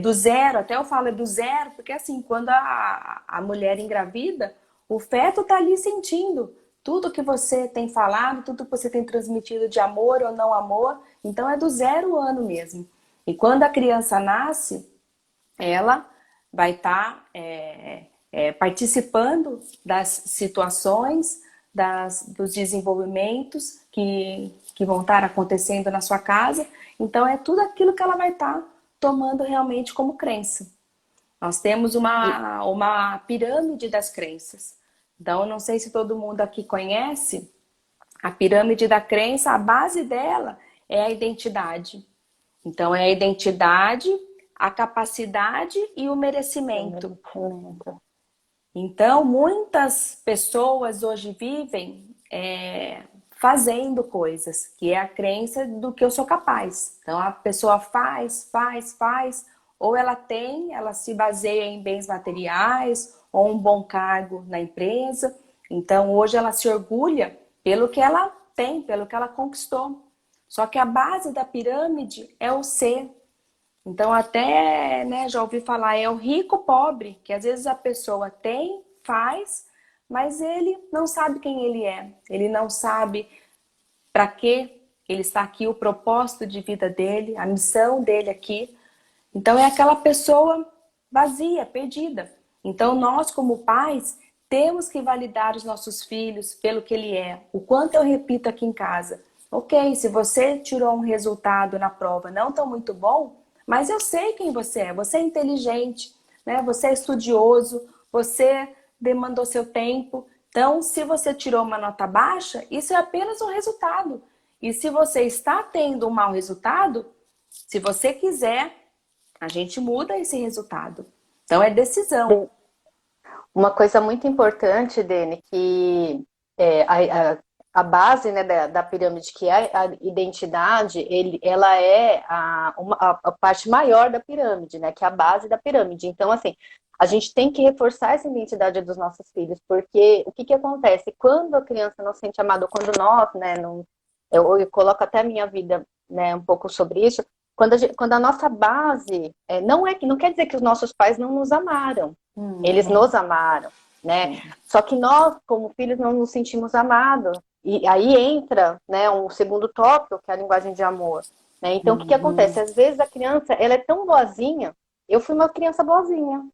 do 0, até eu falo é do 0, porque assim, quando a mulher engravida, o feto tá ali sentindo tudo que você tem falado, tudo que você tem transmitido de amor ou não amor, então é do 0 ano mesmo. E quando a criança nasce, ela vai estar participando das situações, dos desenvolvimentos que vão estar acontecendo na sua casa. Então, é tudo aquilo que ela vai estar tomando realmente como crença. Nós temos E, uma pirâmide das crenças. Então, eu não sei se todo mundo aqui conhece a pirâmide da crença, a base dela é a identidade. Então, é a identidade, a capacidade e o merecimento. Então, muitas pessoas hoje vivem fazendo coisas, que é a crença do que eu sou capaz. Então, a pessoa faz, ou ela ela se baseia em bens materiais, ou um bom cargo na empresa. Então, hoje ela se orgulha pelo que ela tem, pelo que ela conquistou. Só que a base da pirâmide é o ser. Então, até, né, já ouvi falar, é o rico pobre, que às vezes a pessoa tem, faz, mas ele não sabe quem ele é. Ele não sabe para que ele está aqui, o propósito de vida dele, a missão dele aqui. Então, é aquela pessoa vazia, perdida. Então, nós, como pais, temos que validar os nossos filhos pelo que ele é. O quanto eu repito aqui em casa. Ok, se você tirou um resultado na prova não tão muito bom, mas eu sei quem você é inteligente, né? Você é estudioso, você demandou seu tempo. Então, se você tirou uma nota baixa, isso é apenas um resultado. E se você está tendo um mau resultado, se você quiser, a gente muda esse resultado. Então, é decisão. uma coisa muito importante, Dene, que a base, né, da pirâmide, que é a identidade, ela é a parte maior da pirâmide, né, que é a base da pirâmide. Então, assim, a gente tem que reforçar essa identidade dos nossos filhos, porque o que acontece? Quando a criança não se sente amada, ou quando nós, né, não, eu coloco até a minha vida, né, um pouco sobre isso, quando a nossa base, não quer dizer que os nossos pais não nos amaram, eles nos amaram, né? Só que nós, como filhos, não nos sentimos amados. E aí entra, né, um segundo tópico, que é a linguagem de amor. Né? Então, o que acontece? Às vezes a criança, ela é tão boazinha, eu fui uma criança boazinha,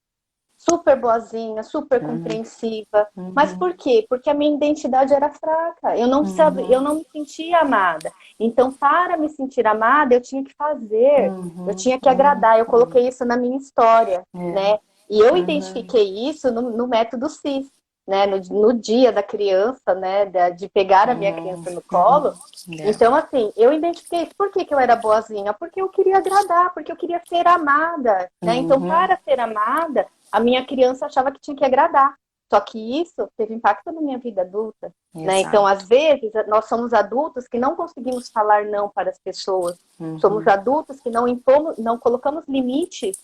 super boazinha, super compreensiva. Mas por quê? Porque a minha identidade era fraca. Eu não me sentia amada. Então, para me sentir amada, eu tinha que fazer, eu tinha que agradar. Eu coloquei isso na minha história, né? E eu identifiquei isso no método CIS, né? No dia da criança, né? De pegar a minha criança no colo. Então, assim, eu identifiquei por que eu era boazinha? Porque eu queria agradar, porque eu queria ser amada, né? Então, para ser amada, a minha criança achava que tinha que agradar. Só que isso teve impacto na minha vida adulta, né? Então, às vezes, nós somos adultos que não conseguimos falar não para as pessoas. Somos adultos que não impomos, não colocamos limites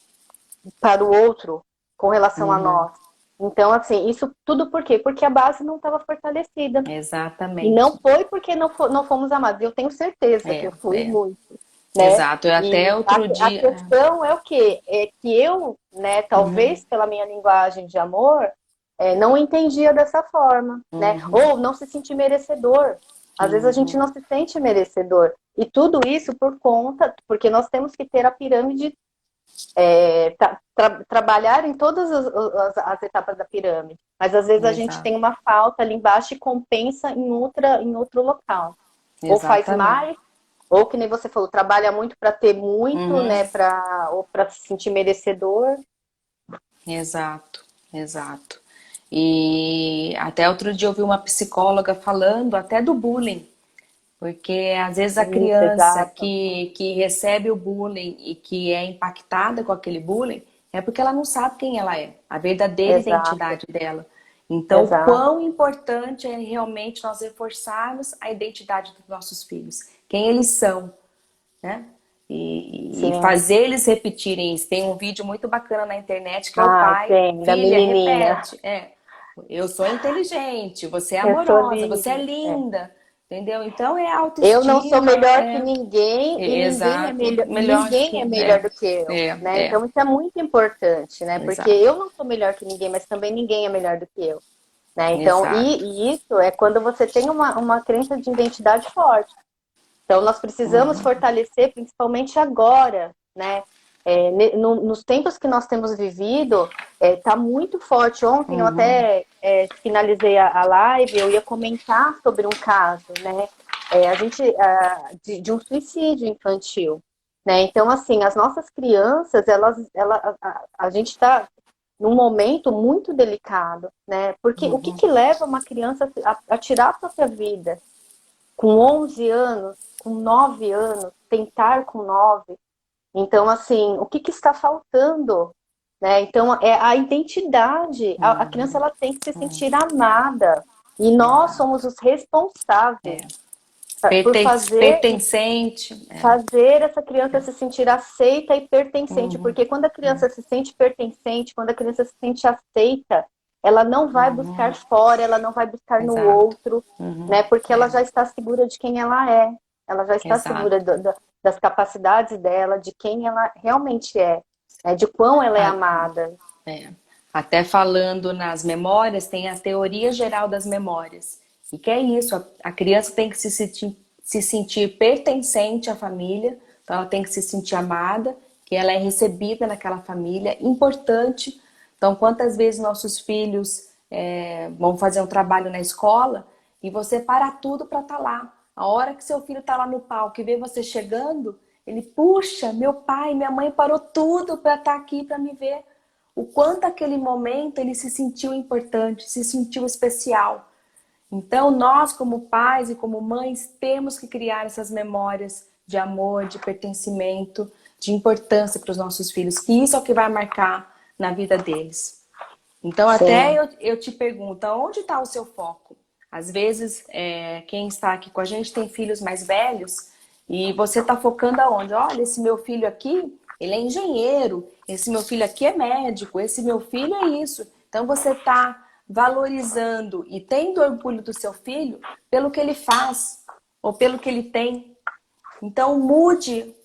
para o outro com relação a nós. Então, assim, isso tudo por quê? Porque a base não estava fortalecida. Exatamente. E não foi porque não fomos amados. Eu tenho certeza que eu fui muito. Né? Exato, eu até outro a dia... questão é o quê? É que eu, né, talvez pela minha linguagem de amor, não entendia dessa forma, né? Ou não se sentir merecedor. Às vezes a gente não se sente merecedor. E tudo isso porque nós temos que ter a pirâmide, trabalhar em todas as etapas da pirâmide. Mas às vezes a gente tem uma falta ali embaixo e compensa em outro local. Ou faz mais, ou que nem você falou, trabalha muito para ter muito, né? Ou para se sentir merecedor. Exato, exato. E até outro dia eu vi uma psicóloga falando até do bullying. Porque às vezes a criança que recebe o bullying e que é impactada com aquele bullying é porque ela não sabe quem ela é, a verdadeira identidade dela. Então, o quão importante é realmente nós reforçarmos a identidade dos nossos filhos, quem eles são, né? E fazer eles repetirem isso. Tem um vídeo muito bacana na internet que é o pai, da filha, menininha. repete. Eu sou inteligente, você é amorosa, você é linda. Entendeu? Então é autoestima. Eu não sou melhor que ninguém e ninguém é melhor do que eu. Né? Então isso é muito importante, né? Porque eu não sou melhor que ninguém, mas também ninguém é melhor do que eu. Né? Então, e isso é quando você tem uma crença de identidade forte. Então nós precisamos fortalecer, principalmente agora, né? Nos tempos que nós temos vivido, está muito forte. Ontem eu até finalizei a live, eu ia comentar sobre um caso, né? De um suicídio infantil. Né? Então, assim, as nossas crianças, a gente está num momento muito delicado, né? Porque o que leva uma criança a tirar a própria vida? Com 11 anos, com 9 anos, tentar com 9. Então, assim, o que está faltando? Né? Então, é a identidade. A criança ela tem que se sentir amada. E nós somos os responsáveis por pertencente. Fazer essa criança se sentir aceita e pertencente. Porque quando a criança se sente pertencente, quando a criança se sente aceita, ela não vai buscar fora, ela não vai buscar no outro, né? Porque ela já está segura de quem ela é. Ela já está segura das capacidades dela, de quem ela realmente é, né? De quão ela é amada. Até falando nas memórias, tem a teoria geral das memórias. E que é isso, a criança tem que se sentir pertencente à família, então ela tem que se sentir amada, que ela é recebida naquela família, importante. Então, quantas vezes nossos filhos vão fazer um trabalho na escola e você para tudo para estar lá. A hora que seu filho está lá no palco e vê você chegando, ele, puxa, meu pai, minha mãe parou tudo para estar aqui, para me ver. O quanto aquele momento ele se sentiu importante, se sentiu especial. Então, nós como pais e como mães temos que criar essas memórias de amor, de pertencimento, de importância para os nossos filhos, que isso é o que vai marcar na vida deles. Então, até eu te pergunto, onde está o seu foco? Às vezes, quem está aqui com a gente tem filhos mais velhos e você está focando aonde? Olha, esse meu filho aqui, ele é engenheiro, esse meu filho aqui é médico, esse meu filho é isso. Então, você está valorizando e tendo orgulho do seu filho pelo que ele faz ou pelo que ele tem. Então, mude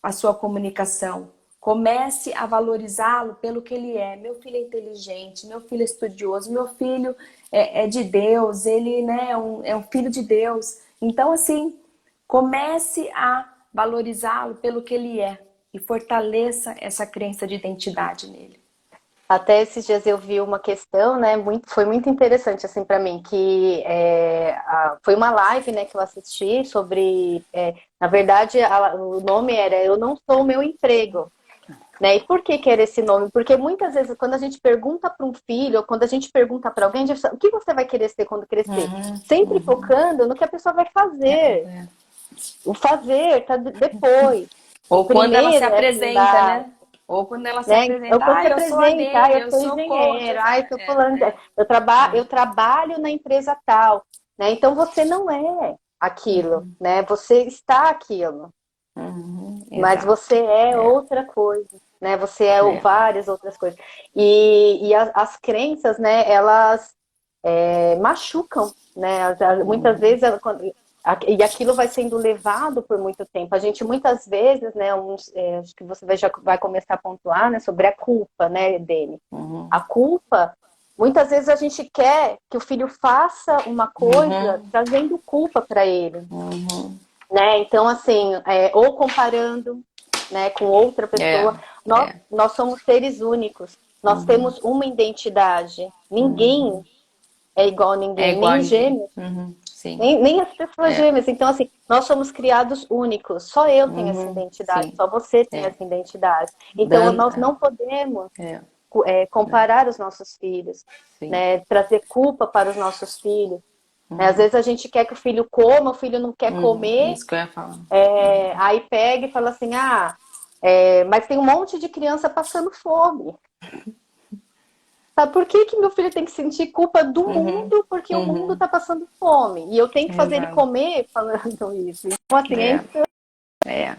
a sua comunicação. Comece a valorizá-lo pelo que ele é. Meu filho é inteligente, meu filho é estudioso, meu filho é de Deus, ele, né, é um filho de Deus. Então, assim, comece a valorizá-lo pelo que ele é e fortaleça essa crença de identidade nele. Até esses dias eu vi uma questão, né? Foi muito interessante assim para mim, que foi uma live, né, que eu assisti sobre, na verdade, o nome era Eu Não Sou o Meu Emprego. Né? E por que era esse nome? Porque muitas vezes, quando a gente pergunta para um filho, ou quando a gente pergunta para alguém, a gente fala, o que você vai querer ser quando crescer? Sempre focando no que a pessoa vai fazer. O fazer tá depois. O Ou quando ela se primeiro é apresenta, fundar, né? Ou quando ela se né? apresenta, Quando se eu sou a apresenta, Neide, eu eu sou sou coach. engenheiro, eu sou fulano, eu trabalho na empresa tal, né? Então você não é aquilo, né? Você está aquilo. Mas Exato. você é outra coisa, né? Você é É. várias outras coisas. E as crenças, né? Elas machucam, né? Muitas vezes, e aquilo vai sendo levado por muito tempo. A gente muitas vezes, né? Acho que você já vai começar a pontuar, né? Sobre a culpa, né, dele. A culpa, muitas vezes a gente quer que o filho faça uma coisa trazendo culpa para ele. Né? Então, assim, ou comparando, né, com outra É. pessoa, nós somos seres únicos, nós temos uma identidade, ninguém é igual a É ninguém, igual a nem ninguém. gêmeos, Sim. nem as pessoas É. gêmeas. Então, assim, nós somos criados únicos, só eu tenho essa identidade, Sim. só você tem É. essa identidade. Então, Dando. nós não podemos É. comparar os nossos filhos, Sim. né, trazer culpa para os nossos filhos. Né? Às vezes a gente quer que o filho coma, o filho não quer comer, Isso que eu ia falar. aí pega e fala assim, mas tem um monte de criança passando fome. Sabe por que que meu filho tem que sentir culpa do mundo porque o mundo está passando fome? E eu tenho que fazer ele Exato. comer falando isso. Então, assim, É. É.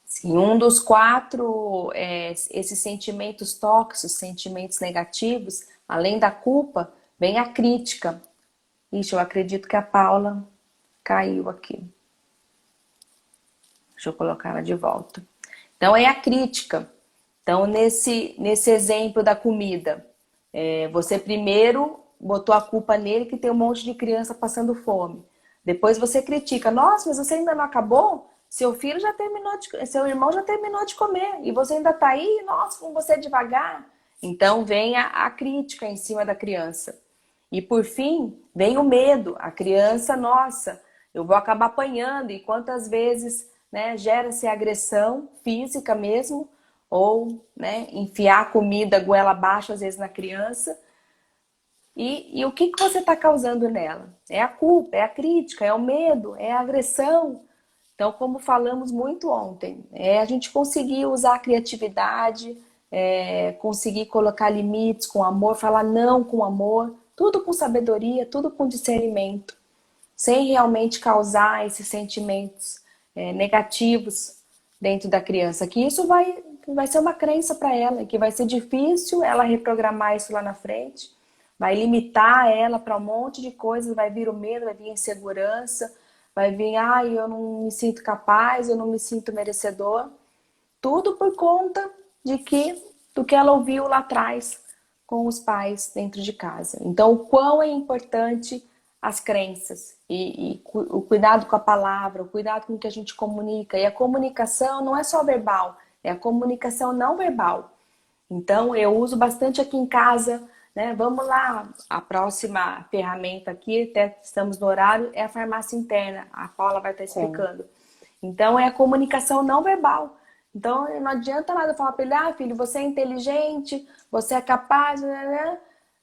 Sim, um dos quatro, esses sentimentos tóxicos, sentimentos negativos, além da culpa, vem a crítica. Ixi, eu acredito que a Paula caiu aqui. Deixa eu colocar ela de volta. Então, é a crítica. Então, nesse exemplo da comida, você primeiro botou a culpa nele que tem um monte de criança passando fome. Depois você critica. Nossa, mas você ainda não acabou? Seu irmão já terminou de comer e você ainda está aí? Nossa, como você é devagar. Então, vem a crítica em cima da criança. E por fim, vem o medo. A criança, nossa, eu vou acabar apanhando. E quantas vezes, né, gera-se agressão física mesmo, ou, né, enfiar a comida goela abaixo às vezes na criança. E o que você está causando nela? É a culpa, é a crítica, é o medo, é a agressão. Então, como falamos muito ontem, a gente conseguir usar a criatividade, conseguir colocar limites com amor, falar não com amor, tudo com sabedoria, tudo com discernimento, sem realmente causar esses sentimentos negativos dentro da criança, que isso vai ser uma crença para ela, que vai ser difícil ela reprogramar isso lá na frente, vai limitar ela para um monte de coisas, vai vir o medo, vai vir a insegurança, vai vir, eu não me sinto capaz, eu não me sinto merecedor. Tudo por conta do que ela ouviu lá atrás com os pais dentro de casa. Então, o quão é importante as crenças e o cuidado com a palavra, o cuidado com o que a gente comunica. E a comunicação não é só verbal, é a comunicação não verbal. Então, eu uso bastante aqui em casa, né? Vamos lá, a próxima ferramenta aqui, até estamos no horário, é a farmácia interna. A Paula vai estar explicando. Então, é a comunicação não verbal. Então, não adianta nada falar para ele, filho, você é inteligente, você é capaz, né?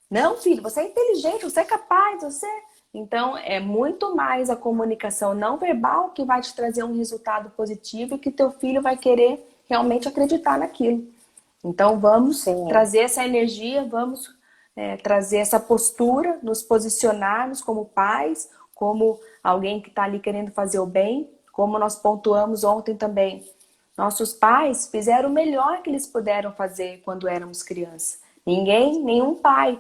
Não, filho, você é inteligente, você é capaz, você... Então, é muito mais a comunicação não verbal que vai te trazer um resultado positivo e que teu filho vai querer realmente acreditar naquilo. Então, vamos Sim. trazer essa energia, vamos trazer essa postura, nos posicionarmos como pais, como alguém que está ali querendo fazer o bem, como nós pontuamos ontem também. Nossos pais fizeram o melhor que eles puderam fazer quando éramos crianças. Nenhum pai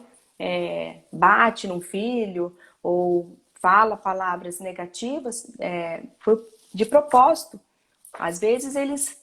bate num filho ou fala palavras negativas de propósito. Às vezes eles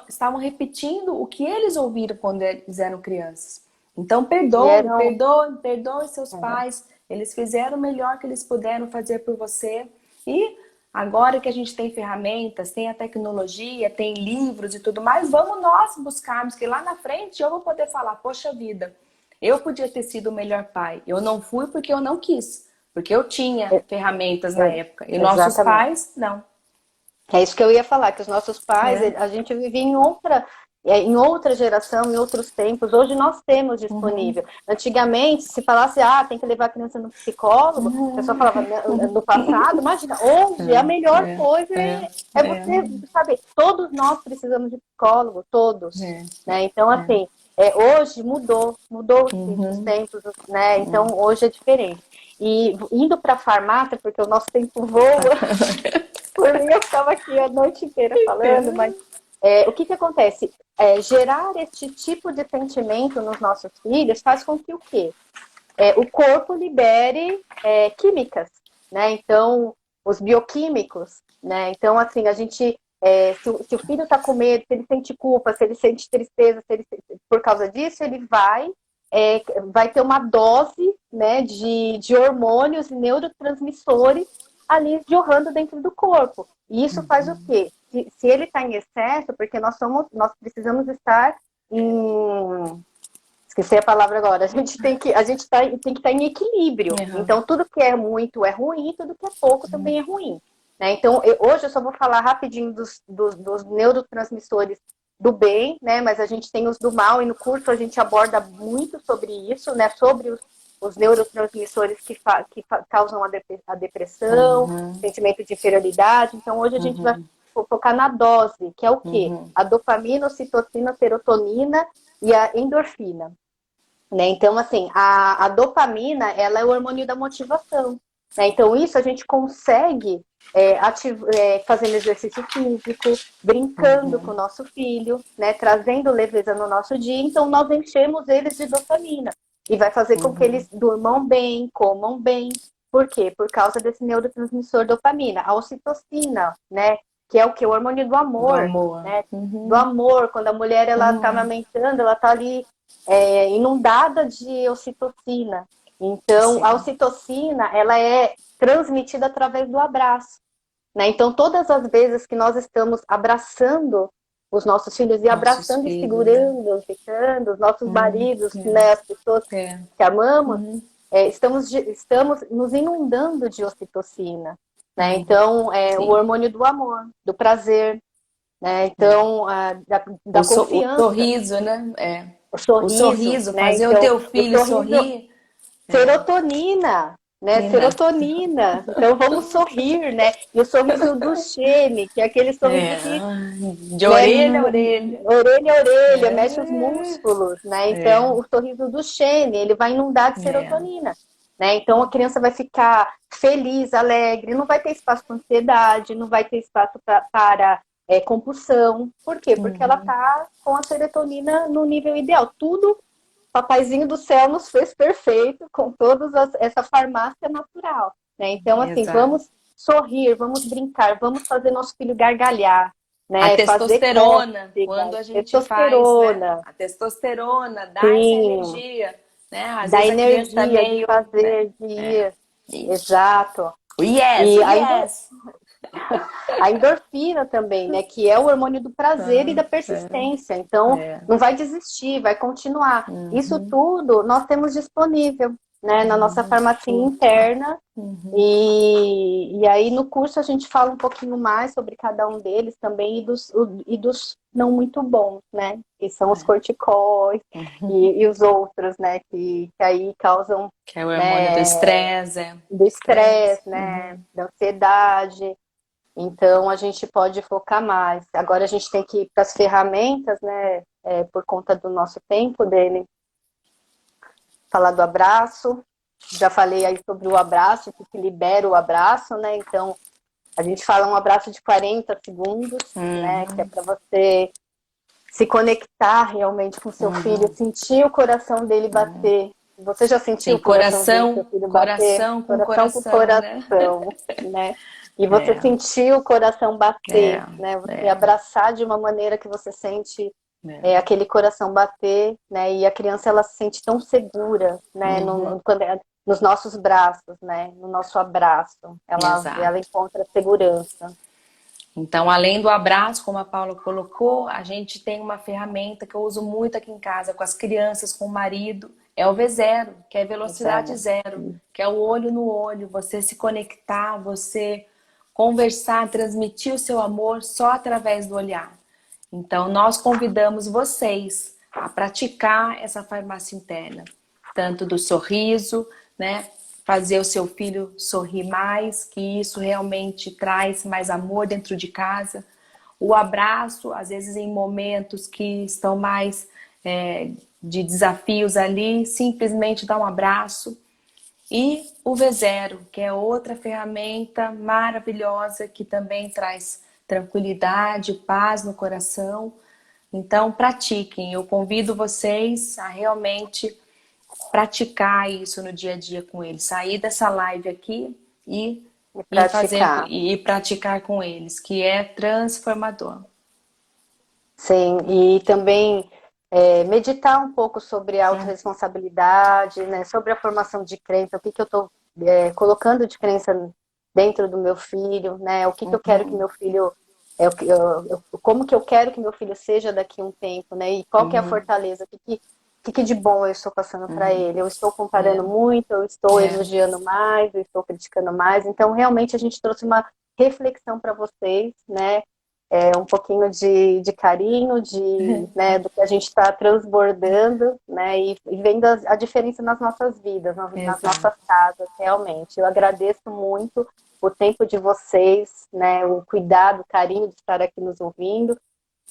estavam repetindo o que eles ouviram quando eles eram crianças. Então perdoe seus pais. Eles fizeram o melhor que eles puderam fazer por você. E agora que a gente tem ferramentas, tem a tecnologia, tem livros e tudo mais, vamos nós buscarmos, que lá na frente eu vou poder falar, poxa vida, eu podia ter sido o melhor pai. Eu não fui porque eu não quis. Porque eu tinha ferramentas na época. E nossos pais, não. É isso que eu ia falar, que os nossos pais, a gente vivia em outra geração, em outros tempos. Hoje nós temos disponível. Antigamente, se falasse, tem que levar a criança no psicólogo, a pessoa falava, no passado, imagina, hoje a melhor coisa é você saber, todos nós precisamos de psicólogo, todos. Né? Então, assim, hoje mudou os tempos, né? Então, hoje é diferente. E indo para a farmácia, porque o nosso tempo voa, por mim eu ficava aqui a noite inteira falando, mas o que acontece? Gerar esse tipo de sentimento nos nossos filhos faz com que o quê? O corpo libere químicas, né? Então, os bioquímicos, né? Então, assim, a gente, se o filho está com medo, se ele sente culpa, se ele sente tristeza, por causa disso, ele vai ter uma dose, né, de hormônios e neurotransmissores ali jorrando dentro do corpo. E isso faz o quê? Se ele está em excesso, porque nós precisamos estar em... Esqueci a palavra agora. A gente tem que estar em equilíbrio. Então, tudo que é muito é ruim, tudo que é pouco também é ruim. Né? Então, hoje eu só vou falar rapidinho dos neurotransmissores do bem, né? Mas a gente tem os do mal, e no curso a gente aborda muito sobre isso, né? Sobre os neurotransmissores que causam a depressão, sentimento de inferioridade. Então, hoje a gente vai focar na dose, que é o quê? A dopamina, ocitocina, a serotonina e a endorfina. Né? Então, assim, a dopamina, ela é o hormônio da motivação. Né? Então, isso a gente consegue fazendo exercício físico, brincando com o nosso filho, né? Trazendo leveza no nosso dia. Então, nós enchemos eles de dopamina. E vai fazer com que eles durmam bem, comam bem. Por quê? Por causa desse neurotransmissor dopamina. A ocitocina, né? Que é o que? O hormônio do amor. Do amor. Né? Do amor. Quando a mulher está amamentando, ela está ali inundada de ocitocina. Então, a ocitocina, ela é transmitida através do abraço. Né? Então, todas as vezes que nós estamos abraçando os nossos filhos, e abraçando e segurando, ficando, os nossos maridos, né, as pessoas que amamos, estamos nos inundando de ocitocina. Né? Então, o hormônio do amor, do prazer, né? Então, da confiança. O sorriso, né? O sorriso, né? Fazer então, o teu filho sorrir. Serotonina, né? Serotonina. Então vamos sorrir, né? E o sorriso do Duchenne, que é aquele sorriso de orelha a orelha. Orelha a orelha, mexe os músculos, né? Então o sorriso do Duchenne, ele vai inundar de serotonina. Né? Então a criança vai ficar feliz, alegre, não vai ter espaço para ansiedade, não vai ter espaço para compulsão. Por quê? Porque ela está com a serotonina no nível ideal. Tudo Papaizinho do céu nos fez perfeito com toda essa farmácia natural. Né? Então, assim, vamos sorrir, vamos brincar, vamos fazer nosso filho gargalhar. Né? A testosterona, quando a gente faz, né? A testosterona dá essa energia. Né? Às dá vezes energia tá meio, de fazer, Exato. Yes. A endorfina também, né? Que é o hormônio do prazer e da persistência. Então, não vai desistir, vai continuar. Isso tudo nós temos disponível, né? Na nossa farmácia interna. E aí no curso a gente fala um pouquinho mais sobre cada um deles também e dos não muito bons, né? Que são os corticóides e os outros, né? Que aí causam... Que é o hormônio do estresse. Do estresse, né? Da ansiedade. Então, a gente pode focar mais. Agora, a gente tem que ir para as ferramentas, né? Por conta do nosso tempo dele. Falar do abraço. Já falei aí sobre o abraço, que libera o abraço, né? Então, a gente fala um abraço de 40 segundos, né? Que é para você se conectar realmente com seu filho, sentir o coração dele bater, Você já sentiu Sim, o coraçãozinho do seu coração, filho bater? coração com Coração com coração, né? coração, né? E você É, sentiu o coração é, bater, né? Você é, abraçar de uma maneira que você sente é. aquele coração bater, né? E a criança ela se sente tão segura, né? Uhum, Nos nossos braços, né? No nosso abraço, ela exato. encontra segurança. Então, além do abraço, como a Paula colocou, a gente tem uma ferramenta que eu uso muito aqui em casa com as crianças, com o marido, é o V0, que é velocidade Zero. zero, que é o olho no olho, você se conectar, você conversar, transmitir o seu amor só através do olhar. Então, nós convidamos vocês a praticar essa farmácia interna, tanto do sorriso, né? Fazer o seu filho sorrir mais, que isso realmente traz mais amor dentro de casa. O abraço, às vezes em momentos que estão mais de desafios ali, simplesmente dar um abraço. E o V0, que é outra ferramenta maravilhosa que também traz tranquilidade, paz no coração. Então, pratiquem. Eu convido vocês a realmente praticar isso no dia a dia com eles. Sair dessa live aqui e, E e fazer praticar. e praticar com eles, que é transformador. Sim, e também meditar um pouco sobre a autorresponsabilidade, né, sobre a formação de crença, o que que eu estou colocando de crença dentro do meu filho, né, o que que eu quero que Uhum, meu filho, como que eu quero que meu filho seja daqui a um tempo, né, e qual que é a uhum, fortaleza, o que que de bom eu estou passando para uhum. ele, eu estou É, comparando muito, eu estou é, elogiando mais, eu estou criticando mais, então realmente a gente trouxe uma reflexão para vocês, né, um pouquinho de carinho, né, do que a gente está transbordando, né, e vendo a diferença nas nossas vidas, nas exato. nossas casas, realmente. Eu agradeço muito o tempo de vocês, né, o cuidado, o carinho de estar aqui nos ouvindo,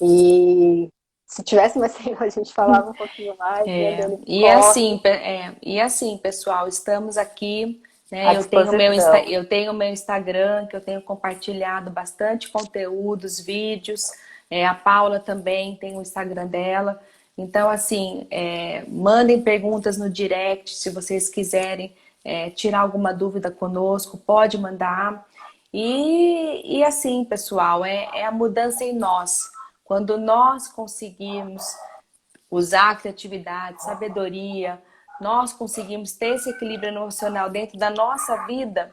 e se tivesse mais tempo a gente falava um pouquinho mais, né, É, Dani? e Corre assim, pessoal, estamos aqui, à né? disposição. Eu tenho meu Instagram, que eu tenho compartilhado bastante conteúdos, vídeos. A Paula também tem o Instagram dela. Então, assim, mandem perguntas no direct se vocês quiserem tirar alguma dúvida conosco, pode mandar. E assim, pessoal, é a mudança em nós. Quando nós conseguirmos usar a criatividade, sabedoria, nós conseguimos ter esse equilíbrio emocional dentro da nossa vida,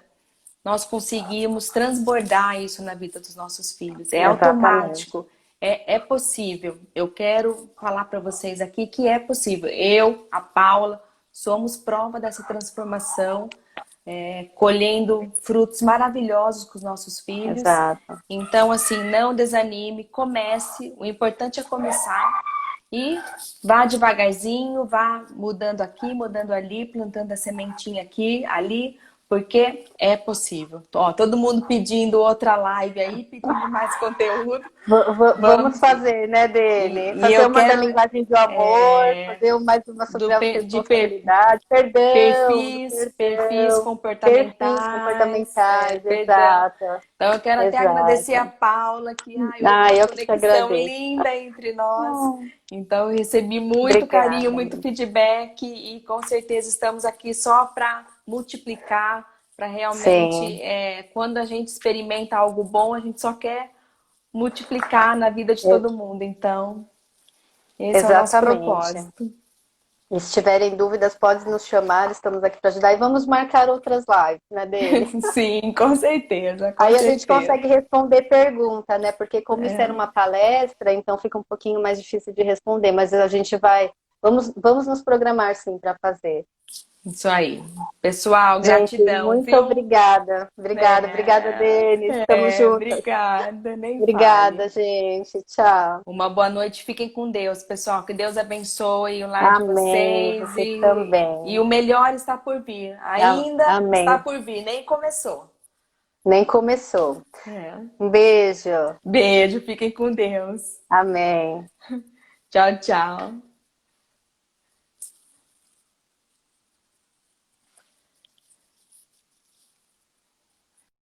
nós conseguimos transbordar isso na vida dos nossos filhos. É Exatamente. automático, é possível. Eu quero falar para vocês aqui que é possível. Eu, a Paula, somos prova dessa transformação, colhendo frutos maravilhosos com os nossos filhos. Exato. Então, assim, não desanime, comece. O importante é começar e vá devagarzinho, vá mudando aqui, mudando ali, plantando a sementinha aqui, ali, porque é possível. Ó, todo mundo pedindo outra live aí, pedindo mais conteúdo. Vamos Vamos sim. fazer, né, Dene? E Fazer eu uma da quero linguagem do amor, fazer mais uma sobre de autorresponsabilidade, perdão, perfis perdão, perfis comportamentais, comportamentais, perdão. exato, Então eu quero até agradecer a exato. Paula, que houve Ah, uma eu que te conexão agradeço. linda entre nós. Oh, Então eu recebi muito carinho, obrigada. muito feedback e com certeza estamos aqui só para multiplicar, para realmente, Sim, quando a gente experimenta algo bom, a gente só quer multiplicar na vida de e- todo mundo. Então, esse é o nosso exatamente. propósito. E se tiverem dúvidas, pode nos chamar, estamos aqui para ajudar. E vamos marcar outras lives, né, Dene? Sim, com certeza, com Aí a gente certeza. consegue responder pergunta, né? Porque como isso era É, uma palestra, então fica um pouquinho mais difícil de responder, mas a gente vai, vamos nos programar sim para fazer. isso aí. Pessoal, Gente, gratidão, muito viu? obrigada. Obrigada, obrigada, Denis. Estamos juntas. Obrigada, nem fale. Obrigada, gente. Tchau. Uma boa noite, fiquem com Deus, pessoal. Que Deus abençoe o lar de Amém. vocês Você e também. o melhor está por vir. Ainda está Amém. por vir, nem começou. Nem começou. É. Um beijo. Beijo, fiquem com Deus. Amém. Tchau, tchau.